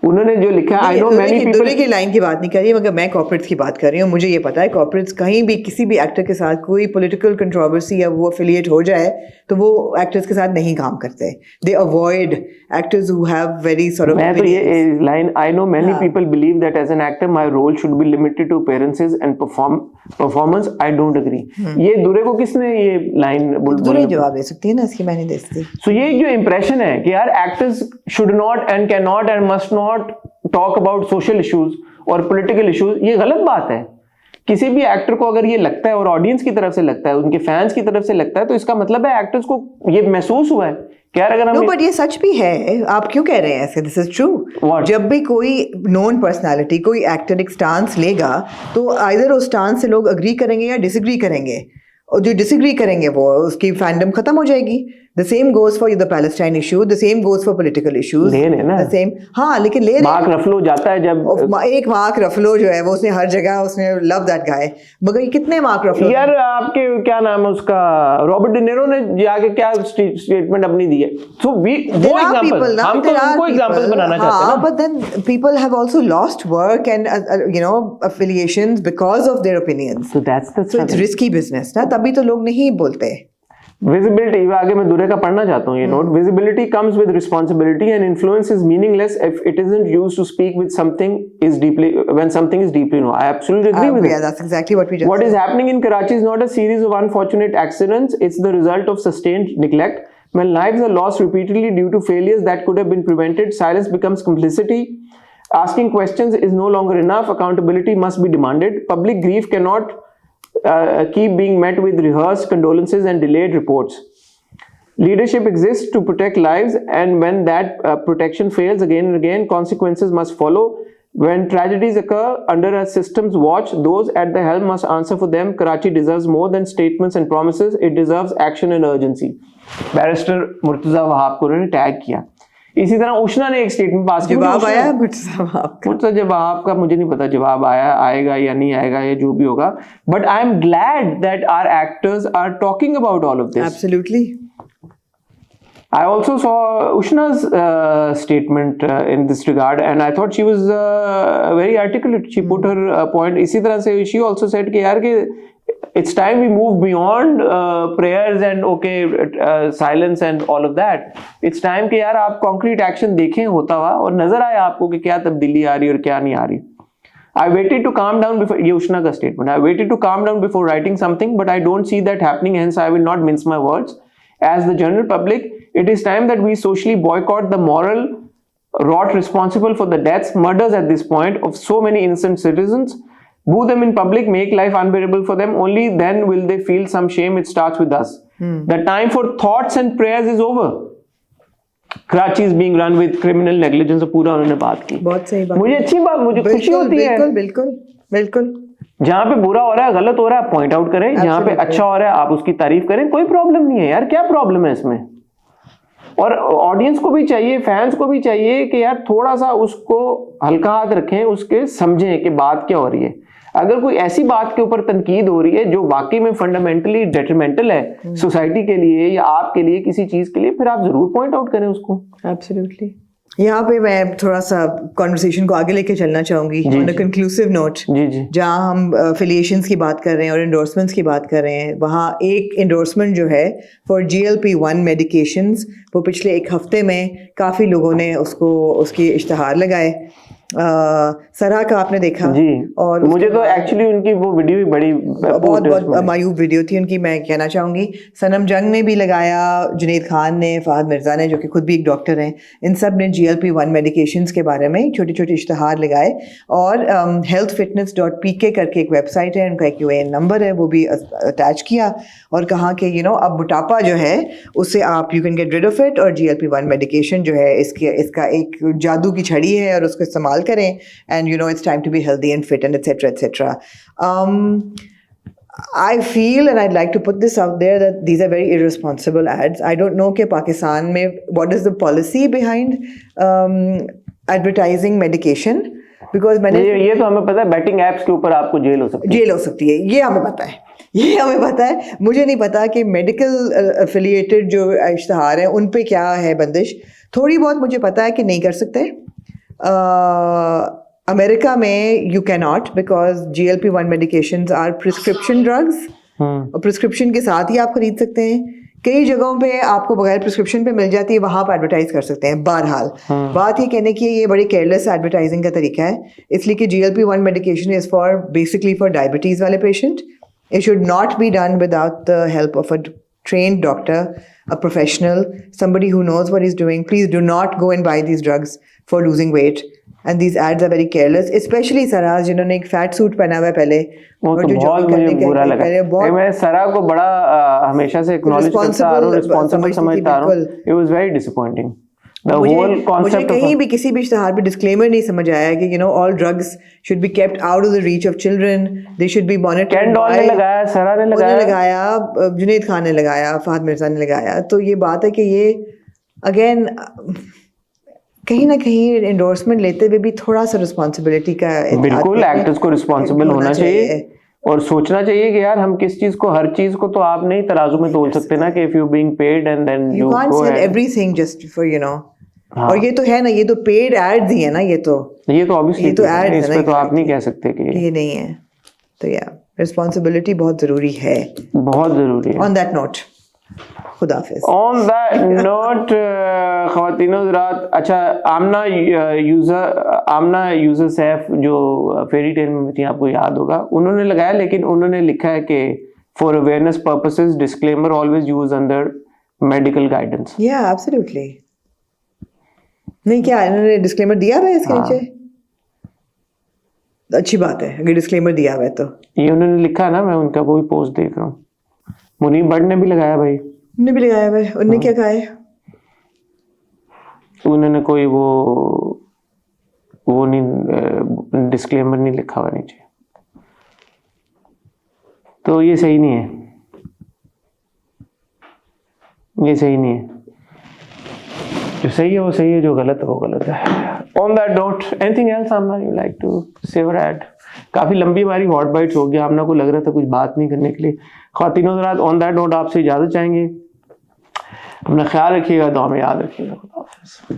Speaker 1: उन्होंने जो लिखा आई नो मैनी पीपल,
Speaker 2: दुरे की लाइन की बात नहीं कर रही, मगर मैं कॉर्पोरेट्स की बात कर रही हूँ। मुझे ये पता है कॉर्पोरेट्स कहीं भी किसी भी एक्टर के साथ कोई पॉलिटिकल कंट्रोवर्सी या वो एफिलिएट हो जाए तो वो एक्टर्स के साथ नहीं काम करते, they avoid actors who have very sort of.
Speaker 1: मैं तो ये line, I know many people believe that as an actor my role should be limited to appearances and performance, I don't agree. ये दुरे को किसने ये लाइन
Speaker 2: दुरे जवाब दे सकती है ना, इसकी मैं नहीं दे सकती।
Speaker 1: सो ये जो इंप्रेशन है कि यार actors should not and can not and must not talk about social issues और पॉलिटिकल इश्यूज, ये गलत बात है। किसी भी एक्टर को अगर ये लगता है और ऑडियंस की तरफ से लगता है, उनके फैंस की तरफ से लगता है, तो इसका मतलब है एक्टर्स को ये महसूस हुआ है कि यार अगर हम
Speaker 2: बट ये सच भी है, आप क्यों कह रहे हैं ऐसे? This is true. जब भी कोई नोन पर्सनालिटी, कोई एक्टर एक स्टांस लेगा तो आइदर उस स्टांस से लोग अग्री करेंगे या डिसएग्री करेंगे, और जो डिसएग्री करेंगे वो उसकी फैंडम खत्म हो जाएगी। The same goes for the Palestine issue. The same goes for political issues.
Speaker 1: लेन है ना?
Speaker 2: The same. हाँ, लेकिन लेन
Speaker 1: मार्क रफलो जाता है जब
Speaker 2: एक मार्क रफलो जो है वो उसने हर जगह उसने लव दैट गाय, मगर ये कितने मार्क रफलो
Speaker 1: यार आपके क्या नाम है उसका रॉबर्ट डिनेरो ने जाके क्या स्टेटमेंट अपनी दी है. सो वी वो एग्जांपल हम तो उनको एग्जांपल बनाना चाहते हैं.
Speaker 2: But then people have also lost work and affiliations because of their opinions.
Speaker 1: So that's the
Speaker 2: So it's risky business ना, तभी तो लोग नहीं बोलते.
Speaker 1: Visibility, आगे मैं दूरे का पढ़ना चाहता हूँ ये note. Visibility comes with responsibility and influence is meaningless if it isn't used to speak with something is deeply when something is deeply known. I absolutely agree with
Speaker 2: Yeah,
Speaker 1: it.
Speaker 2: that's exactly what we just
Speaker 1: What
Speaker 2: said.
Speaker 1: is happening in Karachi is not a series of unfortunate accidents. It's the result of sustained neglect. When lives are lost repeatedly due to failures that could have been prevented, silence becomes complicity. Asking questions is no longer enough. Accountability must be demanded. Public grief cannot keep being met with rehearsed condolences and delayed reports. Leadership exists to protect lives, and when that protection fails again and again, consequences must follow. When tragedies occur under a system's watch, those at the helm must answer for them. Karachi deserves more than statements and promises. It deserves action and urgency. Barrister Murtaza Wahab को उन्होंने tag किया. इसी तरह उष्णा ने एक statement pass किया.
Speaker 2: जवाब आया मुझसे
Speaker 1: जवाब का मुझे नहीं पता जवाब आएगा या नहीं आएगा, ये जो भी होगा. But I am glad that our actors are talking about all of this.
Speaker 2: Absolutely.
Speaker 1: I also saw Ushna's statement in this regard, and I thought she was very articulate. She put her point. इसी तरह से she also said कि यार कि it's time we move beyond prayers and silence and all of that. It's time कि यार आप concrete action देखें होता हुआ और नजर आए आपको कि क्या तब्दीली आ रही और क्या नहीं आ रही. I waited to calm down before, ये उष्णा का statement. I waited to calm down before writing something, but I don't see that happening. Hence, I will not mince my words. As the general public, it is time that we socially boycott the moral rot responsible for the deaths, murders at this point of so many innocent citizens. Boo them in public, make life unbearable for them. Only then will they feel some shame. It starts with us. The time for thoughts and prayers is over. Karachi is being run with criminal negligence. पूरा उन्होंने बात की.
Speaker 2: बहुत सही बात.
Speaker 1: मुझे अच्छी बात, मुझे खुशी होती है.
Speaker 2: बिल्कुल बिल्कुल बिल्कुल.
Speaker 1: जहाँ पे बुरा हो रहा है, गलत हो रहा है, पॉइंट आउट करें. जहाँ पे अच्छा हो रहा है, आप उसकी तारीफ करें. कोई प्रॉब्लम नहीं है यार. क्या प्रॉब्लम है इसमें? और ऑडियंस को भी चाहिए, फैंस को भी चाहिए कि यार थोड़ा सा उसको हल्का हाथ रखें, उसके समझें कि बात क्या हो रही है. अगर कोई ऐसी बात के ऊपर तनकीद हो रही है जो वाकई में फंडामेंटली डेट्रीमेंटल है सोसाइटी के लिए या आपके लिए किसी चीज के लिए, फिर आप जरूर पॉइंट आउट करें उसको.
Speaker 2: एब्सोल्युटली. यहाँ पे मैं थोड़ा सा कॉन्वर्सेशन को आगे लेके चलना चाहूंगी ऑन अ कंक्लूसिव नोट. जहाँ हम एफिलिएशंस की बात कर रहे हैं और एंडोर्समेंट्स की बात कर रहे हैं, वहाँ एक एंडोर्समेंट जो है फॉर GLP-1 मेडिकेशंस, वो पिछले एक हफ्ते में काफ़ी लोगों ने उसकी इश्तहार लगाए. सरा का आपने देखा
Speaker 1: जी.
Speaker 2: और
Speaker 1: मुझे तो एक्चुअली उनकी वो वीडियो भी बड़ी
Speaker 2: बहुत मायूब वीडियो थी उनकी. मैं कहना चाहूँगी सनम जंग ने भी लगाया, जुनैद खान ने, फहद मिर्ज़ा ने जो कि खुद भी एक डॉक्टर हैं, इन सब ने GLP-1 मेडिकेशंस के बारे में छोटे छोटे इश्तहार लगाए. और healthfitness.pk करके एक वेबसाइट है, उनका एक UAN नंबर है, वो भी अटैच किया और कहा कि अब मोटापा जो है उससे आप you can get rid of it. और GLP-1 मेडिकेशन जो है इसका एक जादू की छड़ी है और उसको इस्तेमाल करें. And it's time to be healthy and fit and etc. I feel and I'd like to put this out there that these are very irresponsible ads. I don't know कि पाकिस्तान में what is the policy behind advertising medication, because मैंने
Speaker 1: ये तो हमें पता है, betting apps के ऊपर आपको जेल हो सकती है.
Speaker 2: ये हमें पता है. मुझे नहीं पता कि मेडिकल एफिलिएटेड जो इश्तहार हैं उन पे क्या है बंदिश. थोड़ी बहुत मुझे पता है कि नहीं कर सकते. अमेरिका में you can not, because GLP-1 medications are prescription drugs और प्रिस्क्रिप्शन के साथ ही आप खरीद सकते हैं. कई जगहों पे आपको बगैर प्रिस्क्रिप्शन पे मिल जाती है, वहाँ पर एडवर्टाइज कर सकते हैं. बहरहाल बात ये कहने की ये बड़ी केयरलेस एडवर्टाइजिंग का तरीका है, इसलिए कि GLP-1 medication is for basically for diabetes वाले patient. It should not be done without the help of a trained doctor, a professional, somebody who knows what he's doing. Please do not go and buy these drugs for losing weight. And these ads are very careless, especially Saraj जिन्होंने एक fat suit पहना हुआ है पहले.
Speaker 1: वो तो बहुत मुझे बुरा लगा. मैं सरा को बड़ा हमेशा से एक्नॉलेज करता आ रहा हूँ, रिस्पांसिबल समझता आ रहा हूँ. It was very disappointing. The whole
Speaker 2: मुझे
Speaker 1: concept of
Speaker 2: कहीं भी किसी भी इश्तिहार पे डिस्क्लेमर नहीं समझ आया कि all drugs should be kept out of the reach of children, they should be monitored.
Speaker 1: कैन डॉन ने लगाया, सरा ने
Speaker 2: लगाया, जुनैद खान ने लगाया, फहद मिर्जा ने लगाया। तो ये बात है कि ये अगेन कहीं ना कहीं एंडोर्समेंट लेते हुए भी थोड़ा सा रिस्पॉन्सिबिलिटी का
Speaker 1: बिल्कुल एक्टर्स को रिस्पॉन्सिबल होना चाहिए और सोचना चाहिए कि यार हम किस चीज को, हर चीज को तो आप नहीं तराजू में तोल सकते ना कि if you being paid and then
Speaker 2: you can't sell everything just for और ये तो है ना, ये तो पेड एड्स ही है ना, ये तो
Speaker 1: ऑब्वियसली
Speaker 2: ये तो एड्स है
Speaker 1: इस
Speaker 2: ना,
Speaker 1: पे तो आप नहीं कह सकते कि
Speaker 2: ये नहीं है। तो या रिस्पॉन्सिबिलिटी बहुत जरूरी है।
Speaker 1: बहुत जरूरी है।
Speaker 2: ऑन दैट नोट खुदा हाफिज।
Speaker 1: ऑन दैट नोट ख्वातीनो हज़रात, अच्छा आमना यूजर सैफ जो फेरी टेल में थी, आपको याद होगा, उन्होंने लगाया, लेकिन उन्होंने लिखा है कि for awareness purposes disclaimer always use under medical guidance.
Speaker 2: या एब्सोल्युटली। नहीं, क्या इन्होंने डिस्क्लेमर दिया हुआ है इसके नीचे? अच्छी बात है अगर डिस्क्लेमर दिया हुआ है तो।
Speaker 1: ये उन्होंने लिखा है ना, मैं उनका वो भी पोस्ट देख रहा हूँ। मुनीब भट्ट ने भी लगाया भाई,
Speaker 2: उन्होंने भी लगाया हुआ है। उन्होंने क्या कहा है?
Speaker 1: उन्होंने कोई वो नहीं, डिस्क्लेमर नहीं लिखा हुआ नीचे, तो ये सही नहीं है, ये सही नहीं है। जो सही है वो सही है, जो गलत है वो गलत है। On that note, anything else Amna you like to say और ऐड? काफी लंबी हमारी हॉट बाइट्स हो गया, आमना को लग रहा था कुछ बात नहीं करने के लिए। ख्वातीनो हज़रात, ऑन दैट नोट आपसे इजाजत चाहेंगे। अपना ख्याल रखिएगा, दुआ में याद रखिएगा। खुदा हाफिज़।